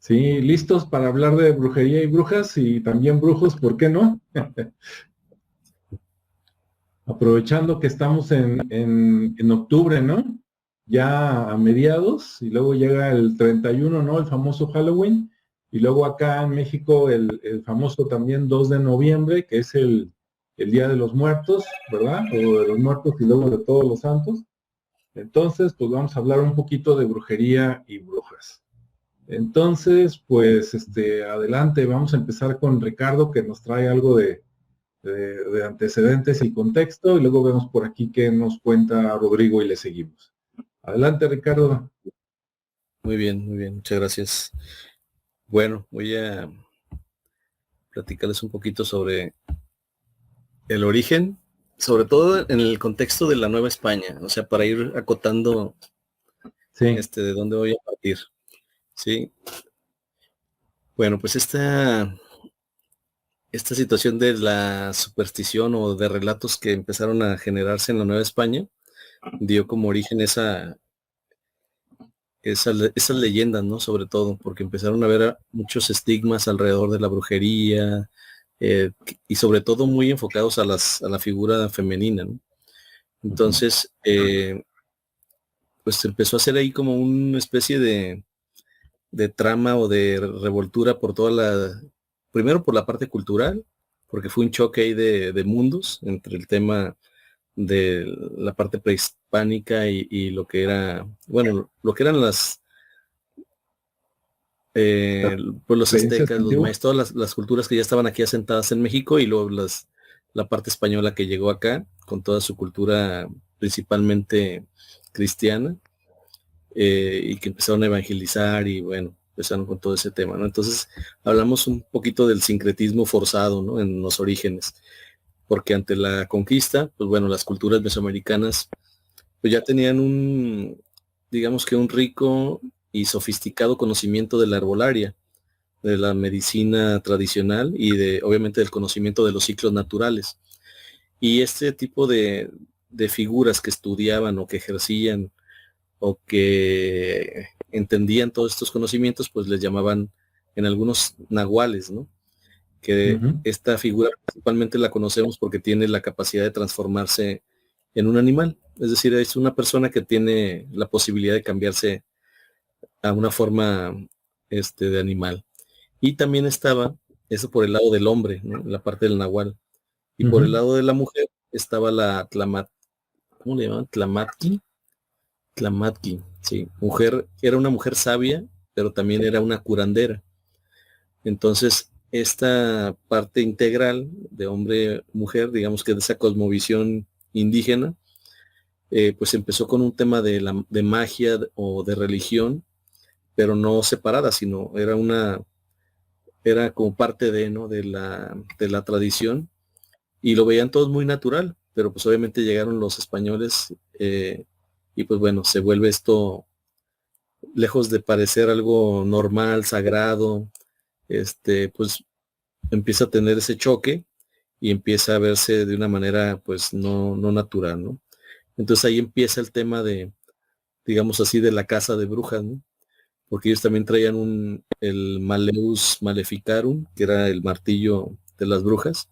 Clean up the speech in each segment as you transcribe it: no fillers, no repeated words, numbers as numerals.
Sí, listos para hablar de brujería y brujas y también brujos, ¿por qué no? Aprovechando que estamos en octubre, ¿no? Ya a mediados, y luego llega el 31, ¿no? El famoso Halloween, y luego acá en México el famoso también 2 de noviembre, que es el Día de los Muertos, ¿verdad? O de los Muertos y luego de todos los santos. Entonces, pues vamos a hablar un poquito de brujería y brujas. Entonces, pues, adelante, vamos a empezar con Ricardo, que nos trae algo de antecedentes y contexto, y luego vemos por aquí qué nos cuenta Rodrigo y le seguimos. Adelante, Ricardo. Muy bien, muchas gracias. Bueno, voy a platicarles un poquito sobre el origen, sobre todo en el contexto de la Nueva España, o sea, para ir acotando Sí, de dónde voy a partir. Sí. Bueno, pues esta situación de la superstición o de relatos que empezaron a generarse en la Nueva España dio como origen esas leyendas, ¿no? Sobre todo, porque empezaron a haber muchos estigmas alrededor de la brujería, y sobre todo muy enfocados a la figura femenina, ¿no? Entonces, pues se empezó a hacer ahí como una especie de trama o de revoltura por primero por la parte cultural, porque fue un choque ahí de mundos entre el tema de la parte prehispánica y lo que era, bueno, lo que eran las pues los creencias aztecas, los antiguas. mayas, todas las culturas que ya estaban aquí asentadas en México y luego la parte española que llegó acá con toda su cultura principalmente cristiana, y que empezaron a evangelizar y bueno, empezaron con todo ese tema, ¿no? Entonces hablamos un poquito del sincretismo forzado, ¿no? En los orígenes, porque ante la conquista, pues bueno, las culturas mesoamericanas pues ya tenían digamos que un rico y sofisticado conocimiento de la herbolaria, de la medicina tradicional y obviamente del conocimiento de los ciclos naturales. Y este tipo de figuras que estudiaban o que ejercían o que entendían todos estos conocimientos, pues les llamaban en algunos nahuales, ¿no? Que Ujú. esta figura principalmente la conocemos porque tiene la capacidad de transformarse en un animal. Es decir, es una persona que tiene la posibilidad de cambiarse a una forma de animal. Y también estaba eso por el lado del hombre, ¿no? La parte del nahual. Y por el Ujú. lado de la mujer estaba la ¿cómo le llaman? Tlamatki, sí. Era una mujer sabia, pero también era una curandera. Entonces, esta parte integral de hombre-mujer, digamos que de esa cosmovisión indígena, pues empezó con un tema de magia o de religión, pero no separada, sino era como parte ¿no? de la tradición, y lo veían todos muy natural, pero pues obviamente llegaron los españoles, y pues bueno, se vuelve esto, lejos de parecer algo normal, sagrado, pues empieza a tener ese choque y empieza a verse de una manera pues no natural, ¿no? Entonces ahí empieza el tema digamos así, de la casa de brujas, ¿no? Porque ellos también traían el Maleus Maleficarum, que era el martillo de las brujas.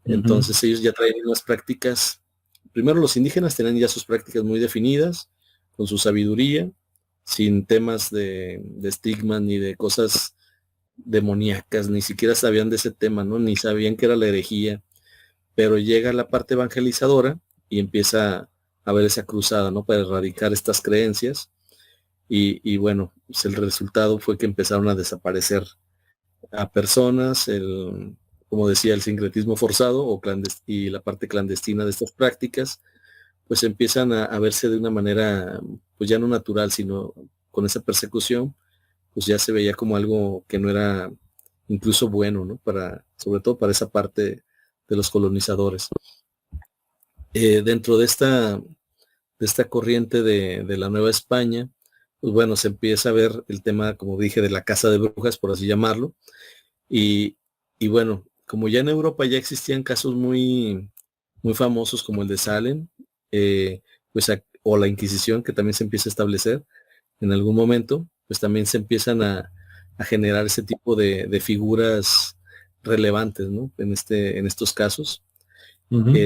Ujú. Entonces ellos ya traían unas prácticas, primero los indígenas tenían ya sus prácticas muy definidas, con su sabiduría, sin temas de estigmas ni de cosas demoníacas, ni siquiera sabían de ese tema, ¿no? Ni sabían que era la herejía, pero llega la parte evangelizadora y empieza a haber esa cruzada, ¿no? Para erradicar estas creencias y bueno, pues el resultado fue que empezaron a desaparecer a personas, como decía, el sincretismo forzado y la parte clandestina de estas prácticas, pues empiezan a verse de una manera, pues ya no natural, sino con esa persecución, pues ya se veía como algo que no era incluso bueno, ¿no? Sobre todo para esa parte de los colonizadores. Dentro de esta corriente de la Nueva España, pues bueno, se empieza a ver el tema, como dije, de la caza de brujas, por así llamarlo, y, y bueno, como ya en Europa ya existían casos muy, muy famosos como el de Salem, pues o la Inquisición, que también se empieza a establecer en algún momento, pues también se empiezan a generar ese tipo de figuras relevantes, ¿no? En estos casos,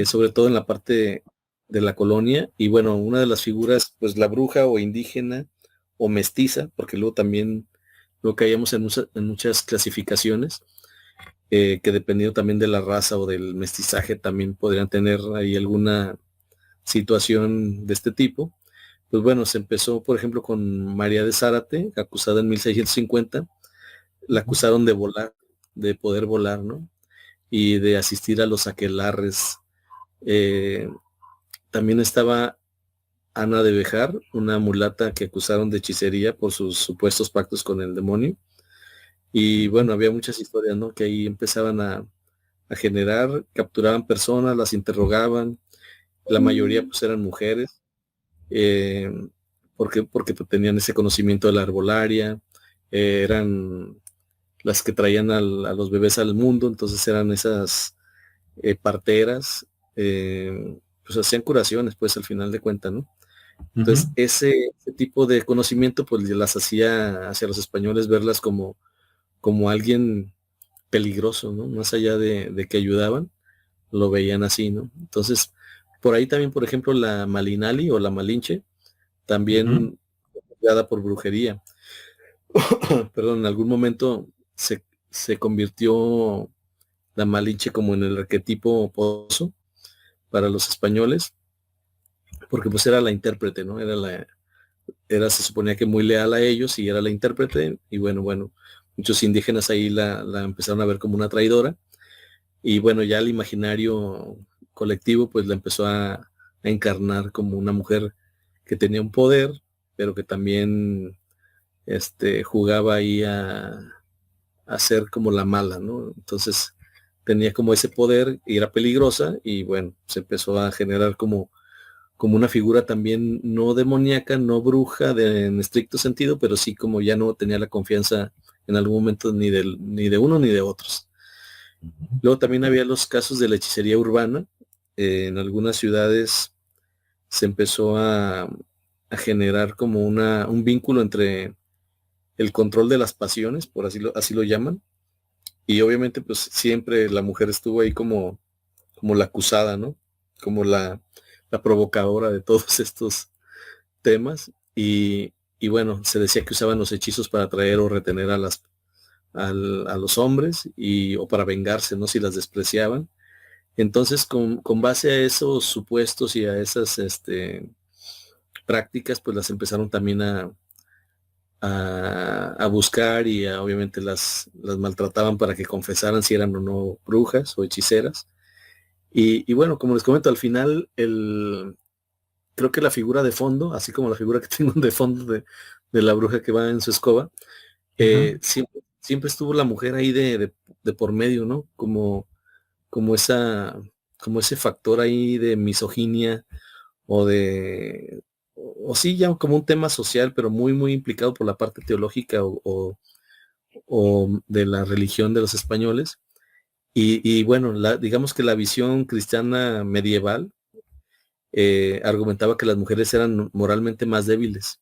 sobre todo en la parte de la colonia. Y bueno, una de las figuras, pues la bruja o indígena o mestiza, porque luego también lo caíamos en muchas clasificaciones, que dependiendo también de la raza o del mestizaje, también podrían tener ahí alguna situación de este tipo. Pues bueno, se empezó, por ejemplo, con María de Zárate, acusada en 1650. La acusaron de volar, de poder volar, ¿no? Y de asistir a los aquelarres. Eh, También estaba Ana de Bejar, una mulata que acusaron de hechicería por sus supuestos pactos con el demonio. Y bueno, había muchas historias, ¿no? Que ahí empezaban a generar, capturaban personas, las interrogaban. La mayoría pues eran mujeres, eh, porque pues, tenían ese conocimiento de la herbolaria, eran las que traían a los bebés al mundo, entonces eran esas parteras, pues hacían curaciones, pues al final de cuentas, ¿no? Entonces ese tipo de conocimiento pues las hacía hacia los españoles verlas como alguien peligroso, ¿no? Más allá de que ayudaban, lo veían así, ¿no? Entonces, por ahí también, por ejemplo, la Malinali o la Malinche, también dada por brujería. Perdón, en algún momento se convirtió la Malinche como en el arquetipo pozo para los españoles, porque pues era la intérprete, ¿no? Se suponía que muy leal a ellos y era la intérprete, y bueno, muchos indígenas ahí la empezaron a ver como una traidora, y bueno, ya el imaginario colectivo pues la empezó a encarnar como una mujer que tenía un poder, pero que también jugaba ahí a ser como la mala, ¿no? Entonces tenía como ese poder y era peligrosa, y bueno, se empezó a generar como una figura también no demoníaca, no bruja en estricto sentido, pero sí como ya no tenía la confianza en algún momento ni de uno ni de otros. Luego también había los casos de la hechicería urbana. En algunas ciudades se empezó a generar como un vínculo entre el control de las pasiones, por así lo llaman, y obviamente pues siempre la mujer estuvo ahí como la acusada, ¿no? Como la provocadora de todos estos temas, y bueno, se decía que usaban los hechizos para atraer o retener a los hombres o para vengarse, ¿no? Si las despreciaban. Entonces, con base a esos supuestos y a esas prácticas, pues las empezaron también a buscar, y obviamente las maltrataban para que confesaran si eran o no brujas o hechiceras. Y bueno, como les comento, al final creo que la figura de fondo, así como la figura que tengo de fondo de la bruja que va en su escoba, siempre estuvo la mujer ahí de por medio, ¿no? Como como ese factor ahí de misoginia o sí, ya como un tema social, pero muy, muy implicado por la parte teológica o de la religión de los españoles. Y bueno, digamos que la visión cristiana medieval argumentaba que las mujeres eran moralmente más débiles,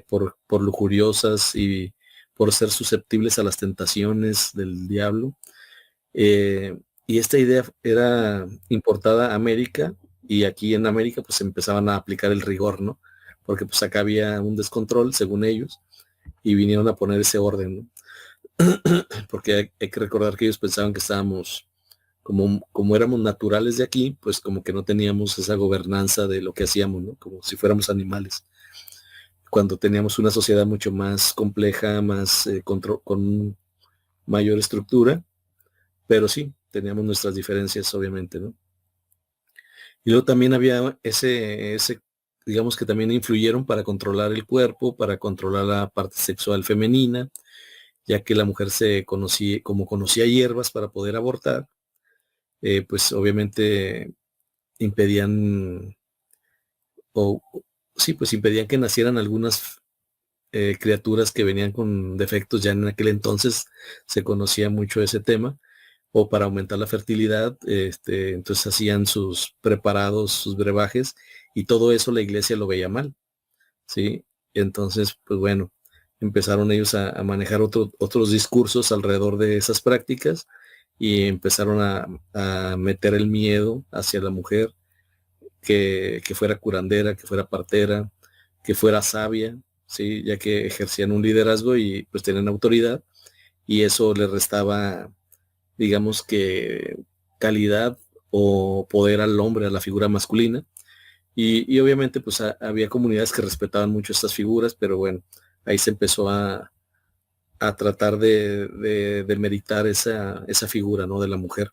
por lujuriosas y por ser susceptibles a las tentaciones del diablo. Y esta idea era importada a América, y aquí en América pues empezaban a aplicar el rigor, ¿no? Porque pues acá había un descontrol, según ellos, y vinieron a poner ese orden, ¿no? Porque hay que recordar que ellos pensaban que estábamos, como éramos naturales de aquí, pues como que no teníamos esa gobernanza de lo que hacíamos, ¿no? Como si fuéramos animales, cuando teníamos una sociedad mucho más compleja, más con mayor estructura, pero sí, teníamos nuestras diferencias, obviamente, ¿no? Y luego también había digamos que también influyeron para controlar el cuerpo, para controlar la parte sexual femenina, ya que la mujer como conocía hierbas para poder abortar, pues obviamente impedían, o sí, pues impedían que nacieran algunas criaturas que venían con defectos. Ya en aquel entonces se conocía mucho ese tema, o para aumentar la fertilidad, entonces hacían sus preparados, sus brebajes, y todo eso la iglesia lo veía mal, ¿sí? Entonces, pues bueno, empezaron ellos a manejar otros discursos alrededor de esas prácticas y empezaron a meter el miedo hacia la mujer, que fuera curandera, que fuera partera, que fuera sabia, ¿sí? Ya que ejercían un liderazgo y pues tenían autoridad, y eso le restaba, digamos que, calidad o poder al hombre, a la figura masculina. Y obviamente pues había comunidades que respetaban mucho estas figuras, pero bueno, ahí se empezó a tratar de meritar esa figura, ¿no? De la mujer.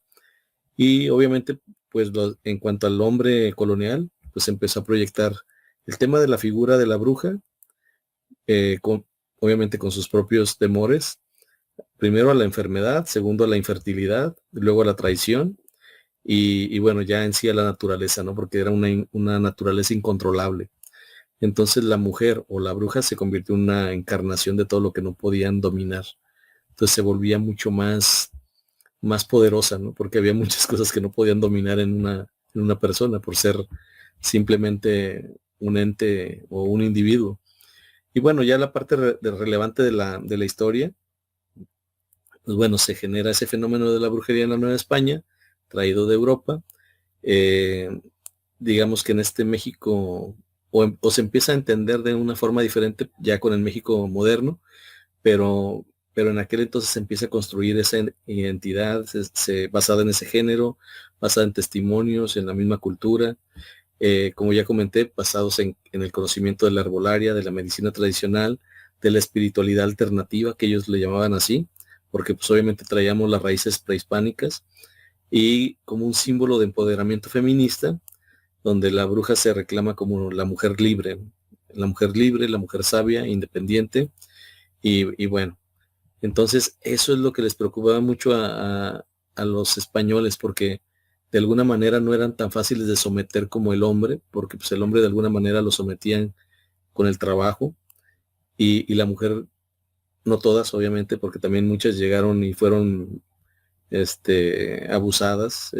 Y obviamente, pues en cuanto al hombre colonial, pues empezó a proyectar el tema de la figura de la bruja, obviamente con sus propios temores, primero a la enfermedad, segundo a la infertilidad, luego a la traición y bueno, ya en sí a la naturaleza, ¿no? Porque era una naturaleza incontrolable. Entonces la mujer o la bruja se convirtió en una encarnación de todo lo que no podían dominar. Entonces se volvía mucho más poderosa, ¿no? Porque había muchas cosas que no podían dominar en una persona por ser simplemente un ente o un individuo. Y bueno, ya la parte relevante de la historia, pues bueno, se genera ese fenómeno de la brujería en la Nueva España, traído de Europa. Eh, digamos que en este México, o se empieza a entender de una forma diferente ya con el México moderno, pero en aquel entonces se empieza a construir esa identidad basada en ese género, basada en testimonios, en la misma cultura, como ya comenté, basados en el conocimiento de la herbolaria, de la medicina tradicional, de la espiritualidad alternativa, que ellos le llamaban así, porque pues obviamente traíamos las raíces prehispánicas, y como un símbolo de empoderamiento feminista, donde la bruja se reclama como la mujer libre, la mujer sabia, independiente, y bueno, entonces eso es lo que les preocupaba mucho a los españoles, porque de alguna manera no eran tan fáciles de someter como el hombre, porque pues el hombre de alguna manera lo sometían con el trabajo, y la mujer, no todas obviamente, porque también muchas llegaron y fueron abusadas,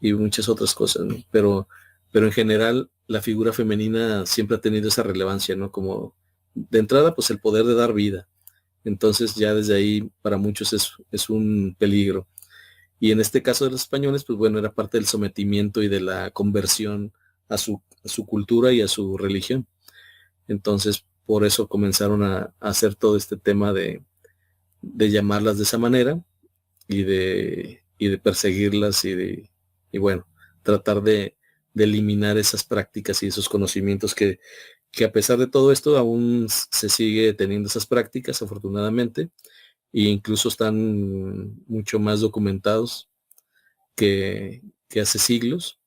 y muchas otras cosas, ¿no? Pero en general la figura femenina siempre ha tenido esa relevancia, ¿no? Como de entrada, pues el poder de dar vida. Entonces ya desde ahí para muchos es un peligro. Y en este caso de los españoles, pues bueno, era parte del sometimiento y de la conversión a su cultura y a su religión. Entonces, por eso comenzaron a hacer todo este tema de llamarlas de esa manera y de perseguirlas y bueno, tratar de eliminar esas prácticas y esos conocimientos que a pesar de todo esto aún se sigue teniendo esas prácticas, afortunadamente, e incluso están mucho más documentados que hace siglos.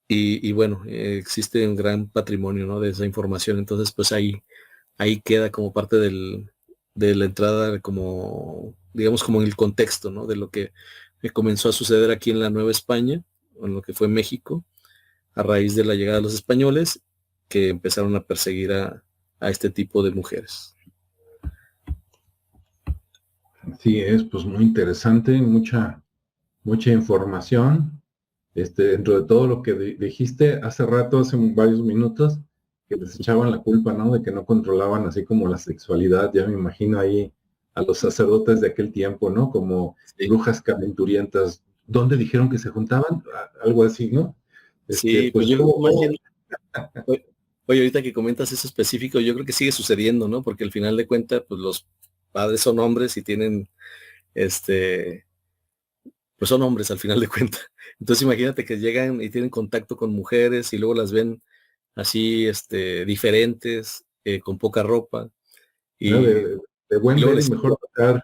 Y bueno, existe un gran patrimonio, ¿no? De esa información. Entonces, pues ahí queda como parte de la entrada, como, digamos, como en el contexto, ¿no? De lo que comenzó a suceder aquí en la Nueva España, o en lo que fue México, a raíz de la llegada de los españoles, que empezaron a perseguir a este tipo de mujeres. Así es, pues muy interesante, mucha información. Dentro de todo lo que dijiste hace rato, hace varios minutos, que les echaban la culpa, ¿no? De que no controlaban así como la sexualidad. Ya me imagino ahí a los sacerdotes de aquel tiempo, ¿no? Como Sí, brujas calenturientas. ¿Dónde dijeron que se juntaban? Algo así, ¿no? sí, Pues pues yo creo que yo, más bien, oye, ahorita que comentas eso específico, yo creo que sigue sucediendo, ¿no? Porque al final de cuentas, pues los padres son hombres y tienen, este, pues son hombres al final de cuentas. Entonces imagínate que llegan y tienen contacto con mujeres y luego las ven así, diferentes, con poca ropa, ¿no? y, De y buen luego ver y les, mejor tocar.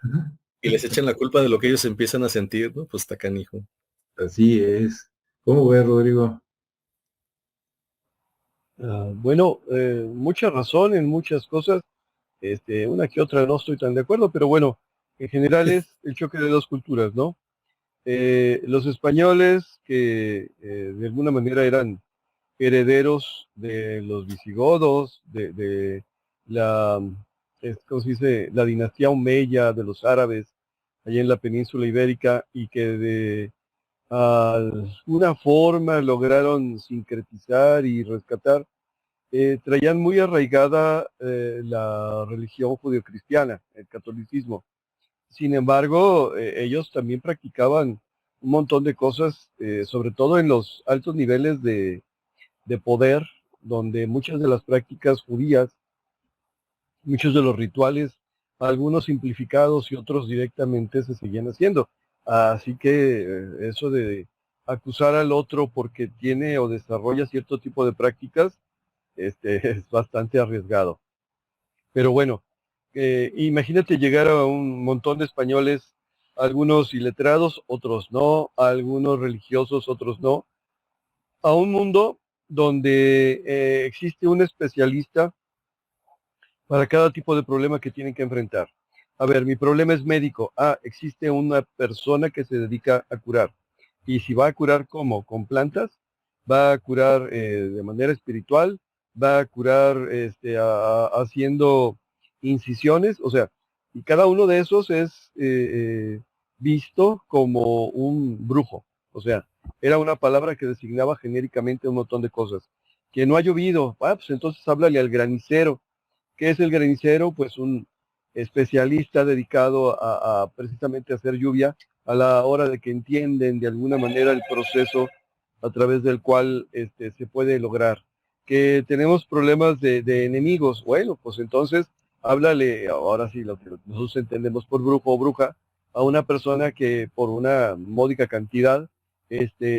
y les echan la culpa de lo que ellos empiezan a sentir, ¿no? Pues está canijo. Así es. ¿Cómo ves, Rodrigo? Bueno, mucha razón en muchas cosas. Una que otra no estoy tan de acuerdo, pero bueno, en general es el choque de dos culturas, ¿no? Los españoles que de alguna manera eran herederos de los visigodos, de la, ¿cómo se dice? La dinastía omeya de los árabes allá en la península ibérica y que de alguna forma lograron sincretizar y rescatar traían muy arraigada la religión judeocristiana, el catolicismo. Sin embargo, ellos también practicaban un montón de cosas, sobre todo en los altos niveles de poder, donde muchas de las prácticas judías, muchos de los rituales, algunos simplificados y otros directamente se seguían haciendo. Así que eso de acusar al otro porque tiene o desarrolla cierto tipo de prácticas, es bastante arriesgado. Pero bueno, imagínate llegar a un montón de españoles, algunos iletrados, otros no, algunos religiosos, otros no, a un mundo donde existe un especialista para cada tipo de problema que tienen que enfrentar. A ver, mi problema es médico. Ah, existe una persona que se dedica a curar. Y si va a curar, ¿cómo? ¿Con plantas? ¿Va a curar de manera espiritual? ¿Va a curar haciendo incisiones? O sea, y cada uno de esos es visto como un brujo. O sea, era una palabra que designaba genéricamente un montón de cosas. Que no ha llovido. Ah, pues entonces háblale al granicero. ¿Qué es el granicero? Pues un especialista dedicado a precisamente hacer lluvia a la hora de que entienden de alguna manera el proceso a través del cual se puede lograr. Que tenemos problemas de enemigos, bueno, pues entonces háblale, ahora sí, lo que nosotros entendemos por brujo o bruja, a una persona que por una módica cantidad,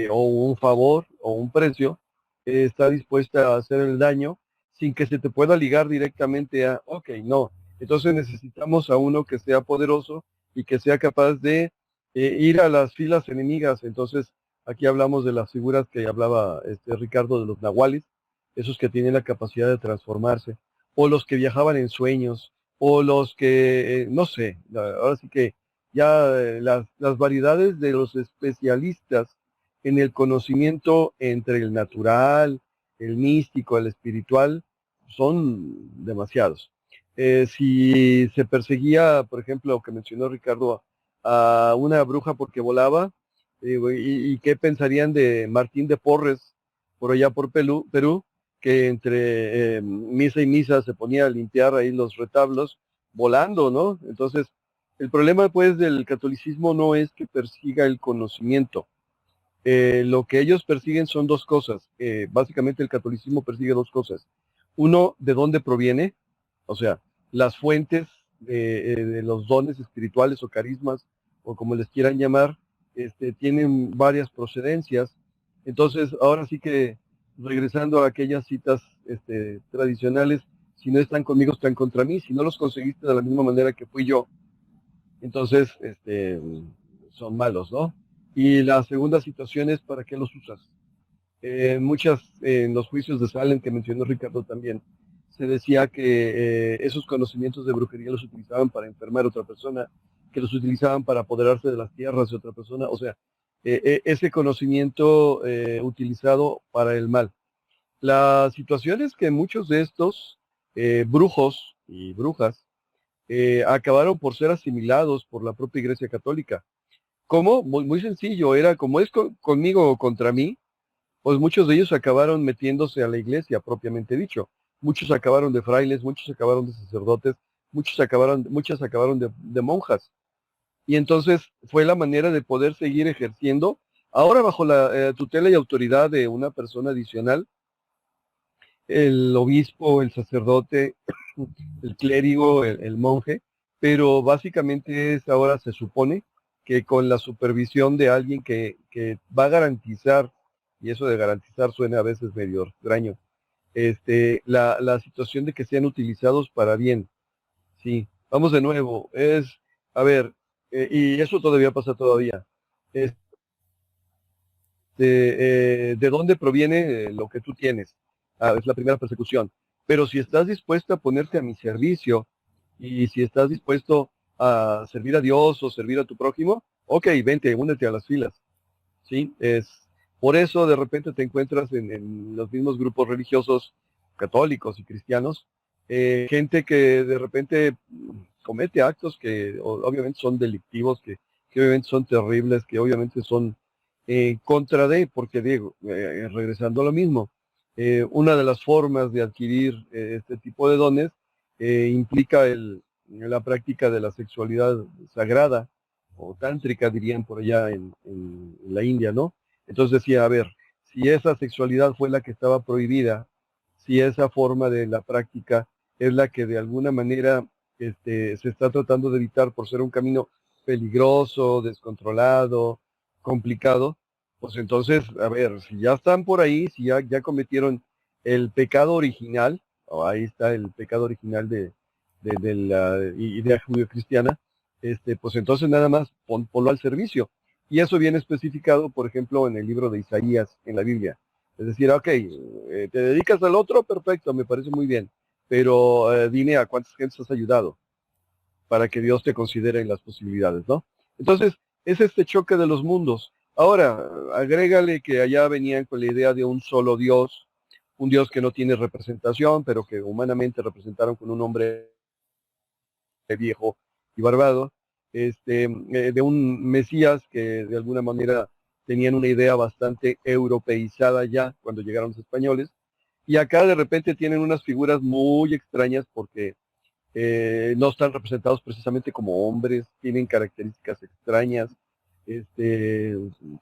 o un favor o un precio, está dispuesta a hacer el daño sin que se te pueda ligar directamente a, ok, no. Entonces necesitamos a uno que sea poderoso y que sea capaz de ir a las filas enemigas. Entonces, aquí hablamos de las figuras que hablaba Ricardo, de los nahuales, esos que tienen la capacidad de transformarse, o los que viajaban en sueños, o los que, no sé, ahora sí que ya las variedades de los especialistas en el conocimiento entre el natural, el místico, el espiritual, son demasiados. Si se perseguía, por ejemplo, lo que mencionó Ricardo, a una bruja porque volaba, y qué pensarían de Martín de Porres, por allá por Perú, que entre misa y misa se ponía a limpiar ahí los retablos, volando, ¿no? Entonces, el problema pues del catolicismo no es que persiga el conocimiento. Lo que ellos persiguen son dos cosas. Básicamente el catolicismo persigue dos cosas. Uno, de dónde proviene, o sea, las fuentes de los dones espirituales o carismas, o como les quieran llamar, tienen varias procedencias. Entonces, ahora sí que, regresando a aquellas citas tradicionales, si no están conmigo, están contra mí. Si no los conseguiste de la misma manera que fui yo, entonces son malos, ¿no? Y la segunda situación es para qué los usas. En los juicios de Salem que mencionó Ricardo también, se decía que esos conocimientos de brujería los utilizaban para enfermar a otra persona, que los utilizaban para apoderarse de las tierras de otra persona, o sea, ese conocimiento utilizado para el mal. La situación es que muchos de estos brujos y brujas acabaron por ser asimilados por la propia Iglesia Católica. ¿Cómo? Muy, muy sencillo, era como es conmigo o contra mí, pues muchos de ellos acabaron metiéndose a la iglesia, propiamente dicho. Muchos acabaron de frailes, muchos acabaron de sacerdotes, muchas acabaron de monjas. Y entonces fue la manera de poder seguir ejerciendo, ahora bajo la tutela y autoridad de una persona adicional, el obispo, el sacerdote, el clérigo, el monje, pero básicamente es ahora se supone que con la supervisión de alguien que va a garantizar, y eso de garantizar suena a veces medio extraño, la situación de que sean utilizados para bien. Sí, vamos de nuevo, a ver, y eso todavía pasa todavía. ¿De dónde proviene lo que tú tienes? Ah, es la primera persecución. Pero si estás dispuesto a ponerte a mi servicio y si estás dispuesto a servir a Dios o servir a tu prójimo, ok, vente, únete a las filas. ¿Sí? Por eso de repente te encuentras en los mismos grupos religiosos católicos y cristianos, gente que de repente comete actos que obviamente son delictivos, que obviamente son terribles, que obviamente son contra de, porque digo, regresando a lo mismo, Una de las formas de adquirir este tipo de dones implica la práctica de la sexualidad sagrada o tántrica, dirían por allá en la India, ¿no? Entonces decía, a ver, si esa sexualidad fue la que estaba prohibida, si esa forma de la práctica es la que de alguna manera se está tratando de evitar por ser un camino peligroso, descontrolado, complicado, pues entonces, a ver, si ya están por ahí, si ya cometieron el pecado original, ahí está el pecado original de la idea judio-cristiana, pues entonces nada más ponlo al servicio. Y eso viene especificado, por ejemplo, en el libro de Isaías, en la Biblia. Es decir, ok, te dedicas al otro, perfecto, me parece muy bien, pero dime a cuántas gentes has ayudado para que Dios te considere en las posibilidades, ¿no? Entonces, es este choque de los mundos. Ahora, agrégale que allá venían con la idea de un solo Dios, un Dios que no tiene representación, pero que humanamente representaron con un hombre viejo y barbado, de un Mesías que de alguna manera tenían una idea bastante europeizada ya cuando llegaron los españoles, y acá de repente tienen unas figuras muy extrañas porque no están representados precisamente como hombres, tienen características extrañas,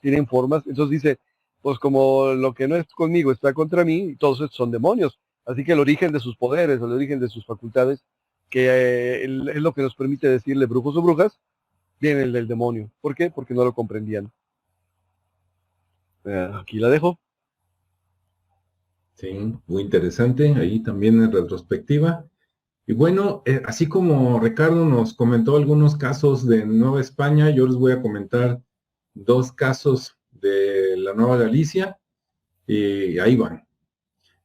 tienen formas, entonces dice, pues como lo que no es conmigo está contra mí, y todos estos son demonios, así que el origen de sus poderes, el origen de sus facultades, que es lo que nos permite decirle brujos o brujas, viene del demonio. ¿Por qué? Porque no lo comprendían. Aquí la dejo. Sí, muy interesante, ahí también en retrospectiva. Y bueno, así como Ricardo nos comentó algunos casos de Nueva España, yo les voy a comentar dos casos de la Nueva Galicia, y ahí van.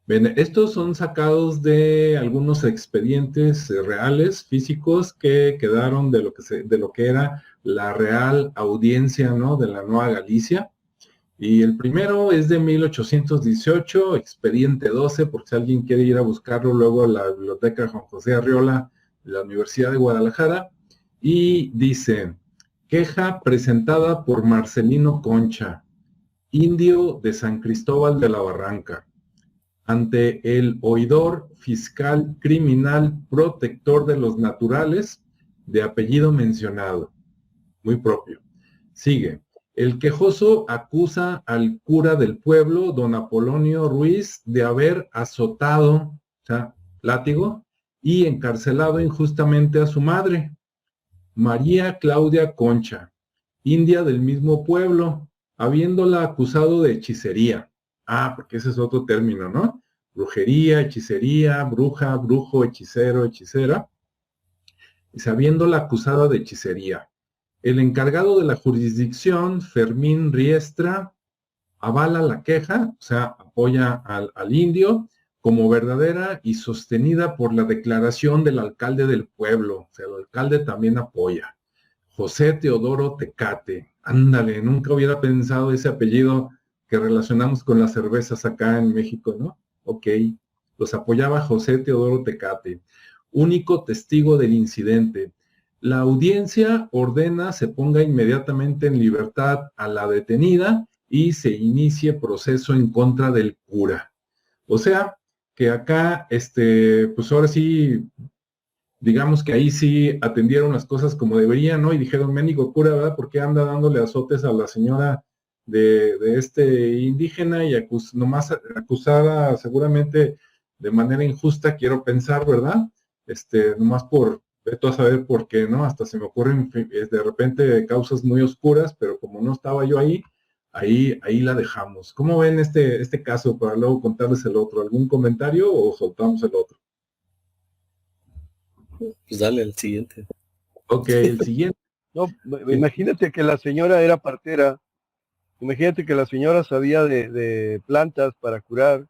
Bien, estos son sacados de algunos expedientes reales, físicos, que quedaron de lo que era la Real Audiencia, ¿no?, de la Nueva Galicia. Y el primero es de 1818, expediente 12, por si alguien quiere ir a buscarlo luego a la Biblioteca Juan José Arriola de la Universidad de Guadalajara. Y dice, queja presentada por Marcelino Concha, indio de San Cristóbal de la Barranca, ante el oidor fiscal criminal protector de los naturales, de apellido mencionado, muy propio. Sigue. El quejoso acusa al cura del pueblo, don Apolonio Ruiz, de haber azotado, o sea, látigo, y encarcelado injustamente a su madre, María Claudia Concha, india del mismo pueblo, habiéndola acusado de hechicería. Ah, porque ese es otro término, ¿no? Brujería, hechicería, bruja, brujo, hechicero, hechicera. Y habiéndola acusada de hechicería. El encargado de la jurisdicción, Fermín Riestra, avala la queja, o sea, apoya al indio como verdadera y sostenida por la declaración del alcalde del pueblo. O sea, el alcalde también apoya. José Teodoro Tecate. Ándale, nunca hubiera pensado ese apellido que relacionamos con las cervezas acá en México, ¿no? Ok, los apoyaba José Teodoro Tecate, único testigo del incidente. La audiencia ordena se ponga inmediatamente en libertad a la detenida y se inicie proceso en contra del cura. O sea, que acá, pues ahora sí, digamos que ahí sí atendieron las cosas como deberían, ¿no? Y dijeron, ménico cura, ¿verdad? ¿Por qué anda dándole azotes a la señora de este indígena y nomás acusada seguramente de manera injusta, quiero pensar, ¿verdad? Nomás por, veto a saber por qué, ¿no? Hasta se me ocurren de repente causas muy oscuras, pero como no estaba yo ahí la dejamos. ¿Cómo ven este caso para luego contarles el otro? ¿Algún comentario o soltamos el otro? Pues dale al siguiente. Ok, el siguiente. No, imagínate que la señora era partera, imagínate que la señora sabía de plantas para curar,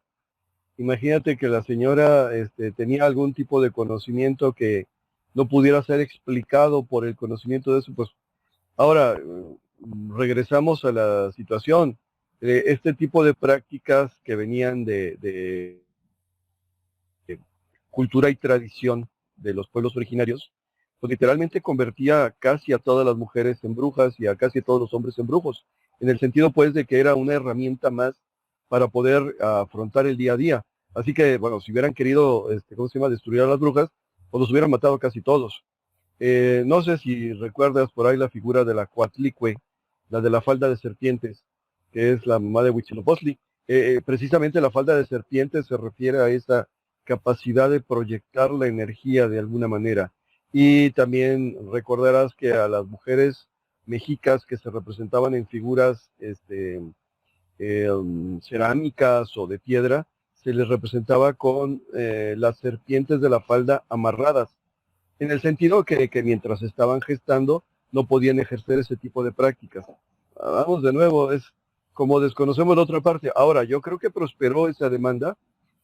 imagínate que la señora tenía algún tipo de conocimiento que no pudiera ser explicado por el conocimiento de eso, pues ahora regresamos a la situación. Este tipo de prácticas que venían de cultura y tradición de los pueblos originarios, pues literalmente convertía casi a todas las mujeres en brujas y a casi todos los hombres en brujos, en el sentido pues de que era una herramienta más para poder afrontar el día a día. Así que, bueno, si hubieran querido, ¿cómo se llama?, destruir a las brujas, pues los hubieran matado casi todos. No sé si recuerdas por ahí la figura de la Coatlicue, la de la falda de serpientes, que es la mamá de Huitzilopochtli. Precisamente la falda de serpientes se refiere a esa capacidad de proyectar la energía de alguna manera. Y también recordarás que a las mujeres mexicas que se representaban en figuras cerámicas o de piedra, se les representaba con las serpientes de la falda amarradas, en el sentido que mientras estaban gestando no podían ejercer ese tipo de prácticas. Vamos de nuevo, es como desconocemos la otra parte. Ahora, yo creo que prosperó esa demanda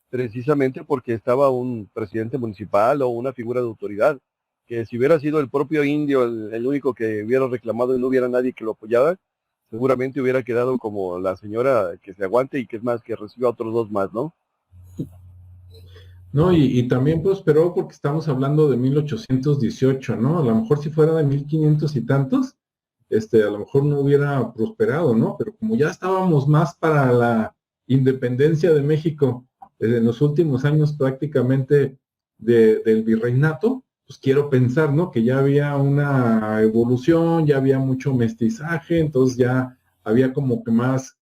precisamente porque estaba un presidente municipal o una figura de autoridad, que si hubiera sido el propio indio el único que hubiera reclamado y no hubiera nadie que lo apoyara, seguramente hubiera quedado como la señora que se aguante y que es más, que reciba otros dos más, ¿no? No, y también prosperó porque estamos hablando de 1818, ¿no? A lo mejor si fuera de 1500 y tantos, a lo mejor no hubiera prosperado, ¿no? Pero como ya estábamos más para la independencia de México en los últimos años prácticamente del virreinato, pues quiero pensar, ¿no? Que ya había una evolución, ya había mucho mestizaje, entonces ya había como que más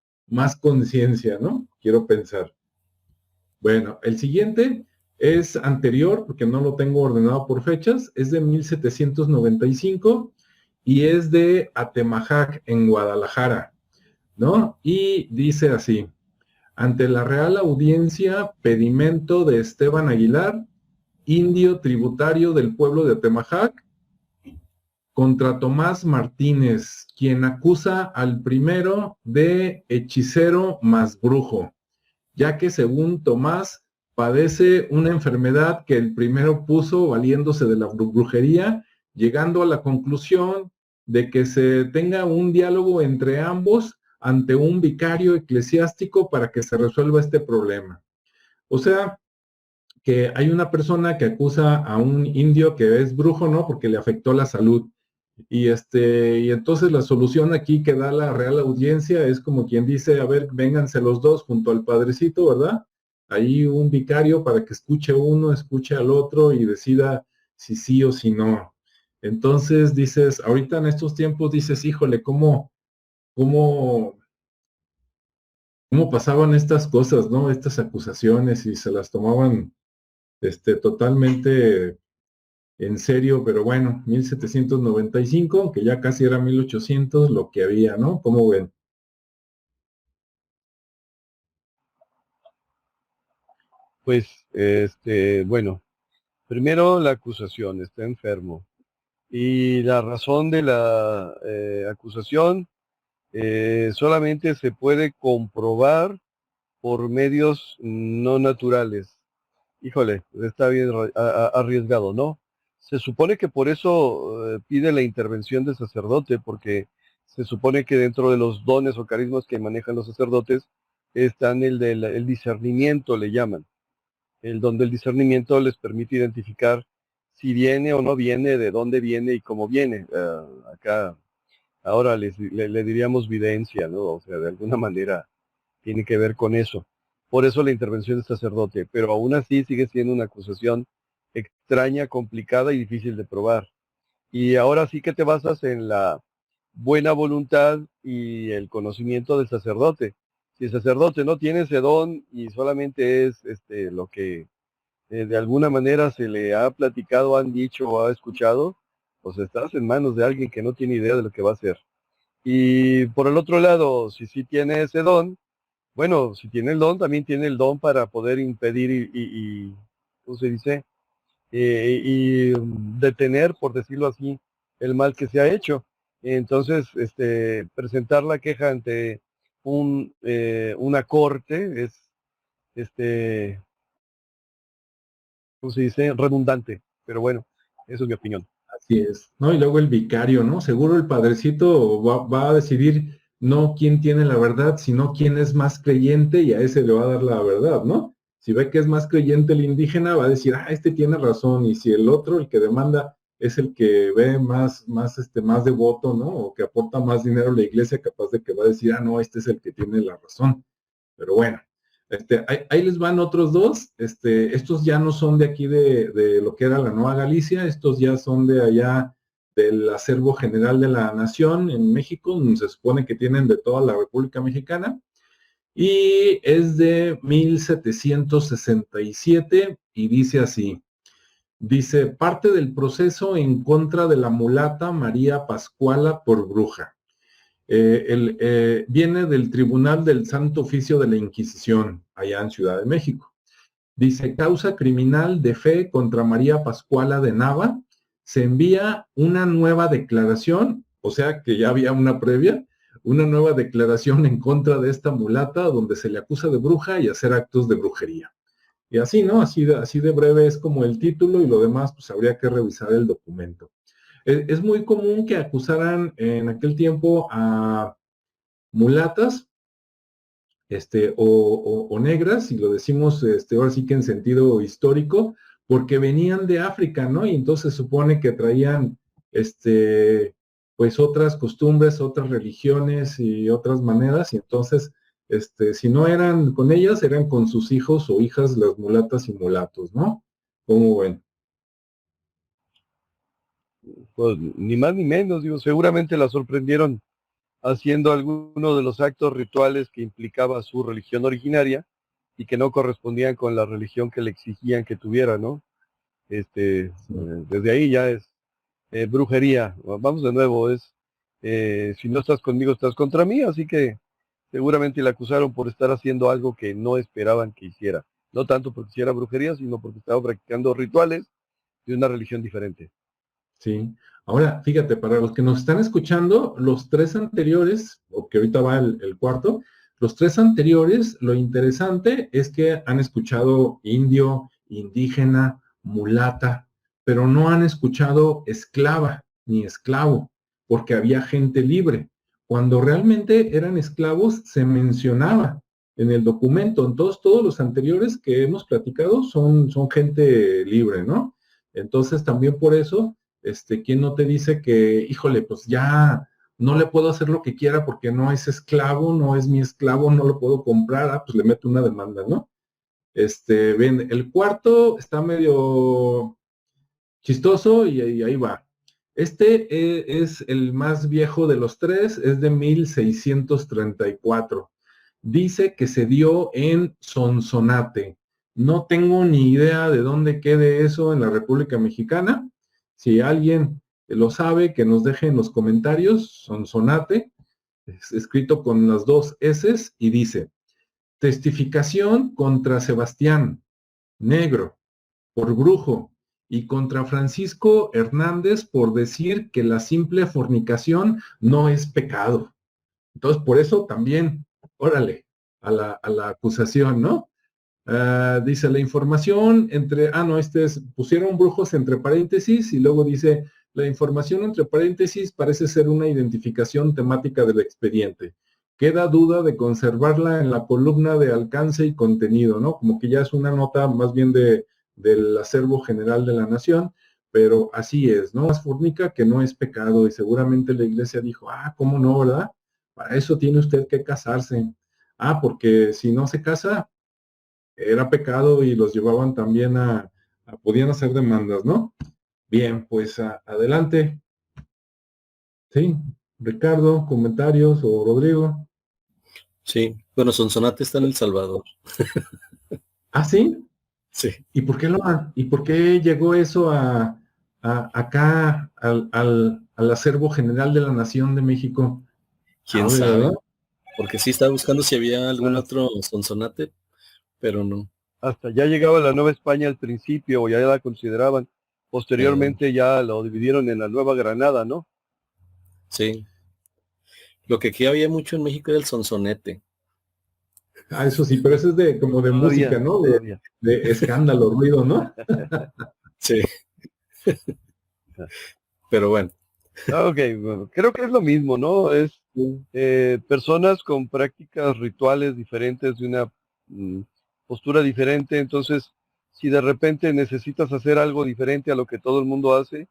conciencia, ¿no? Quiero pensar. Bueno, el siguiente es anterior, porque no lo tengo ordenado por fechas, es de 1795 y es de Atemajac, en Guadalajara, ¿no? Y dice así: ante la Real Audiencia, pedimento de Esteban Aguilar, indio tributario del pueblo de Atemajac, contra Tomás Martínez, quien acusa al primero de hechicero más brujo, ya que según Tomás padece una enfermedad que el primero puso valiéndose de la brujería, llegando a la conclusión de que se tenga un diálogo entre ambos ante un vicario eclesiástico para que se resuelva este problema. O sea, que hay una persona que acusa a un indio que es brujo, ¿no? Porque le afectó la salud. Y entonces la solución aquí que da la Real Audiencia es como quien dice: a ver, vénganse los dos junto al padrecito, ¿verdad? Ahí un vicario para que escuche uno, escuche al otro y decida si sí o si no. Entonces dices, ahorita en estos tiempos dices, híjole, cómo, cómo pasaban estas cosas, ¿no? Estas acusaciones, y se las tomaban totalmente en serio, pero bueno, 1795, que ya casi era 1800, lo que había, ¿no? ¿Cómo ven? Pues, bueno, primero la acusación, está enfermo. Y la razón de la acusación solamente se puede comprobar por medios no naturales. Híjole, está bien arriesgado, ¿no? Se supone que por eso pide la intervención del sacerdote, porque se supone que dentro de los dones o carismas que manejan los sacerdotes están el discernimiento, le llaman. El don del discernimiento les permite identificar si viene o no viene, de dónde viene y cómo viene. Acá ahora le diríamos videncia, ¿no? O sea, de alguna manera tiene que ver con eso. Por eso la intervención del sacerdote, pero aún así sigue siendo una acusación extraña, complicada y difícil de probar. Y ahora sí que te basas en la buena voluntad y el conocimiento del sacerdote. Si el sacerdote no tiene ese don y solamente es lo que de alguna manera se le ha platicado, han dicho o ha escuchado, pues estás en manos de alguien que no tiene idea de lo que va a hacer. Y por el otro lado, si sí tiene ese don, bueno, si tiene el don, también tiene el don para poder impedir ¿cómo se dice? Detener, por decirlo así, el mal que se ha hecho. Entonces, presentar la queja ante una corte es, ¿cómo se dice? Redundante. Pero bueno, eso es mi opinión. Así es, ¿no? Y luego el vicario, ¿no? Seguro el padrecito va a decidir no quién tiene la verdad, sino quién es más creyente, y a ese le va a dar la verdad, ¿no? Si ve que es más creyente el indígena, va a decir, este tiene razón, y si el otro, el que demanda, es el que ve más devoto, ¿no? O que aporta más dinero a la iglesia, capaz de que va a decir, no, este es el que tiene la razón. Pero bueno, ahí les van otros dos. Estos ya no son de aquí de lo que era la Nueva Galicia, estos ya son de allá del Acervo General de la Nación en México, donde se supone que tienen de toda la República Mexicana. Y es de 1767 y dice así. Dice, parte del proceso en contra de la mulata María Pascuala por bruja. Viene del Tribunal del Santo Oficio de la Inquisición, allá en Ciudad de México. Dice, causa criminal de fe contra María Pascuala de Nava. Se envía una nueva declaración, o sea que ya había una previa, una nueva declaración en contra de esta mulata donde se le acusa de bruja y hacer actos de brujería. Y así, ¿no? Así de breve es como el título y lo demás, pues habría que revisar el documento. Es muy común que acusaran en aquel tiempo a mulatas, o negras, y lo decimos ahora sí que en sentido histórico, porque venían de África, ¿no? Y entonces se supone que traían, pues otras costumbres, otras religiones y otras maneras, y entonces, si no eran con ellas, eran con sus hijos o hijas, las mulatas y mulatos, ¿no? ¿Cómo ven? Pues ni más ni menos, digo, seguramente la sorprendieron haciendo alguno de los actos rituales que implicaba su religión originaria y que no correspondían con la religión que le exigían que tuviera, ¿no? Desde ahí ya es brujería. Vamos de nuevo, si no estás conmigo, estás contra mí, así que seguramente la acusaron por estar haciendo algo que no esperaban que hiciera. No tanto porque hiciera brujería, sino porque estaba practicando rituales de una religión diferente. Sí. Ahora, fíjate, para los que nos están escuchando, los tres anteriores, o que ahorita va el cuarto, los tres anteriores, lo interesante es que han escuchado indio, indígena, mulata, pero no han escuchado esclava ni esclavo, porque había gente libre. Cuando realmente eran esclavos, se mencionaba en el documento. Entonces, todos los anteriores que hemos platicado son gente libre, ¿no? Entonces, también por eso ¿quién no te dice que, híjole, pues ya no le puedo hacer lo que quiera porque no es esclavo, no es mi esclavo, no lo puedo comprar, pues le meto una demanda, ¿no? Ven, el cuarto está medio chistoso y ahí va. Es el más viejo de los tres, es de 1634. Dice que se dio en Sonsonate. No tengo ni idea de dónde quede eso en la República Mexicana. Si alguien lo sabe, que nos deje en los comentarios. Sonsonate, es escrito con las dos S y dice, testificación contra Sebastián, negro, por brujo, y contra Francisco Hernández por decir que la simple fornicación no es pecado. Entonces, por eso también, órale, a la acusación, ¿no? Dice la información entre, no, pusieron brujos entre paréntesis y luego dice, la información entre paréntesis parece ser una identificación temática del expediente. Queda duda de conservarla en la columna de alcance y contenido, ¿no? Como que ya es una nota más bien del acervo general de la nación, pero así es, ¿no? Más fornica que no es pecado y seguramente la iglesia dijo, ¿cómo no, verdad? Para eso tiene usted que casarse. Porque si no se casa, era pecado y los llevaban también podían hacer demandas, ¿no? Bien, pues adelante. Sí, Ricardo, comentarios o Rodrigo. Sí, bueno, Sonsonate está en El Salvador. ¿Sí? Sí. ¿Y por qué llegó eso acá al acervo general de la Nación de México? ¿Quién sabe? ¿Verdad? Porque sí estaba buscando si había algún otro Sonsonate, pero no. Hasta ya llegaba la Nueva España al principio, o ya la consideraban. Posteriormente ya lo dividieron en la Nueva Granada, ¿no? Sí. Lo que aquí había mucho en México era el sonsonete. Eso sí, pero eso es como de música, ¿no? De escándalo, ruido, ¿no? Sí. Pero bueno. Ok, bueno, creo que es lo mismo, ¿no? Es personas con prácticas rituales diferentes, de una postura diferente. Entonces, si de repente necesitas hacer algo diferente a lo que todo el mundo hace,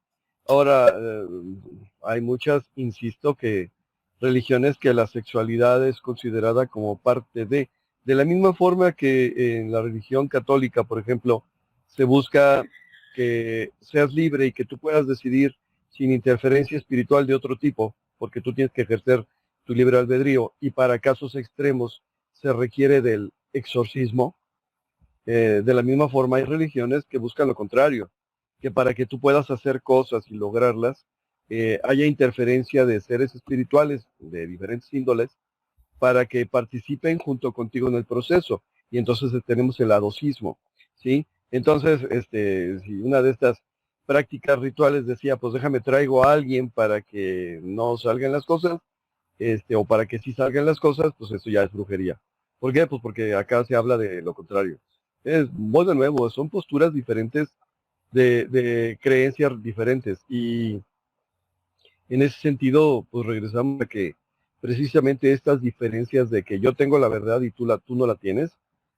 ahora hay muchas, insisto, que religiones que la sexualidad es considerada como parte de, De la misma forma que en la religión católica, por ejemplo, se busca que seas libre y que tú puedas decidir sin interferencia espiritual de otro tipo, porque tú tienes que ejercer tu libre albedrío, y para casos extremos se requiere del exorcismo. De la misma forma hay religiones que buscan lo contrario, que para que tú puedas hacer cosas y lograrlas, haya interferencia de seres espirituales de diferentes índoles para que participen junto contigo en el proceso. Y entonces tenemos el adocismo, ¿sí? Entonces, si una de estas prácticas rituales decía, pues déjame traigo a alguien para que no salgan las cosas, o para que sí salgan las cosas, pues eso ya es brujería. ¿Por qué? Pues porque acá se habla de lo contrario. Bueno, de nuevo, son posturas diferentes de creencias diferentes. Y en ese sentido, pues regresamos a que precisamente estas diferencias de que yo tengo la verdad y tú no la tienes,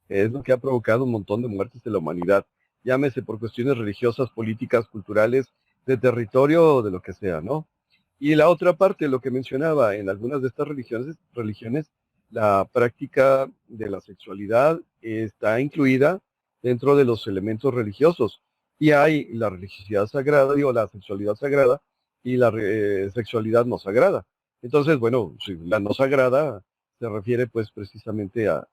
es lo que ha provocado un montón de muertes de la humanidad. Llámese por cuestiones religiosas, políticas, culturales, de territorio o de lo que sea, ¿no? Y la otra parte, lo que mencionaba, en algunas de estas religiones, la práctica de la sexualidad está incluida dentro de los elementos religiosos. Y hay la religiosidad sagrada, digo, la sexualidad sagrada y la sexualidad no sagrada. Entonces, bueno, si la no sagrada se refiere pues precisamente a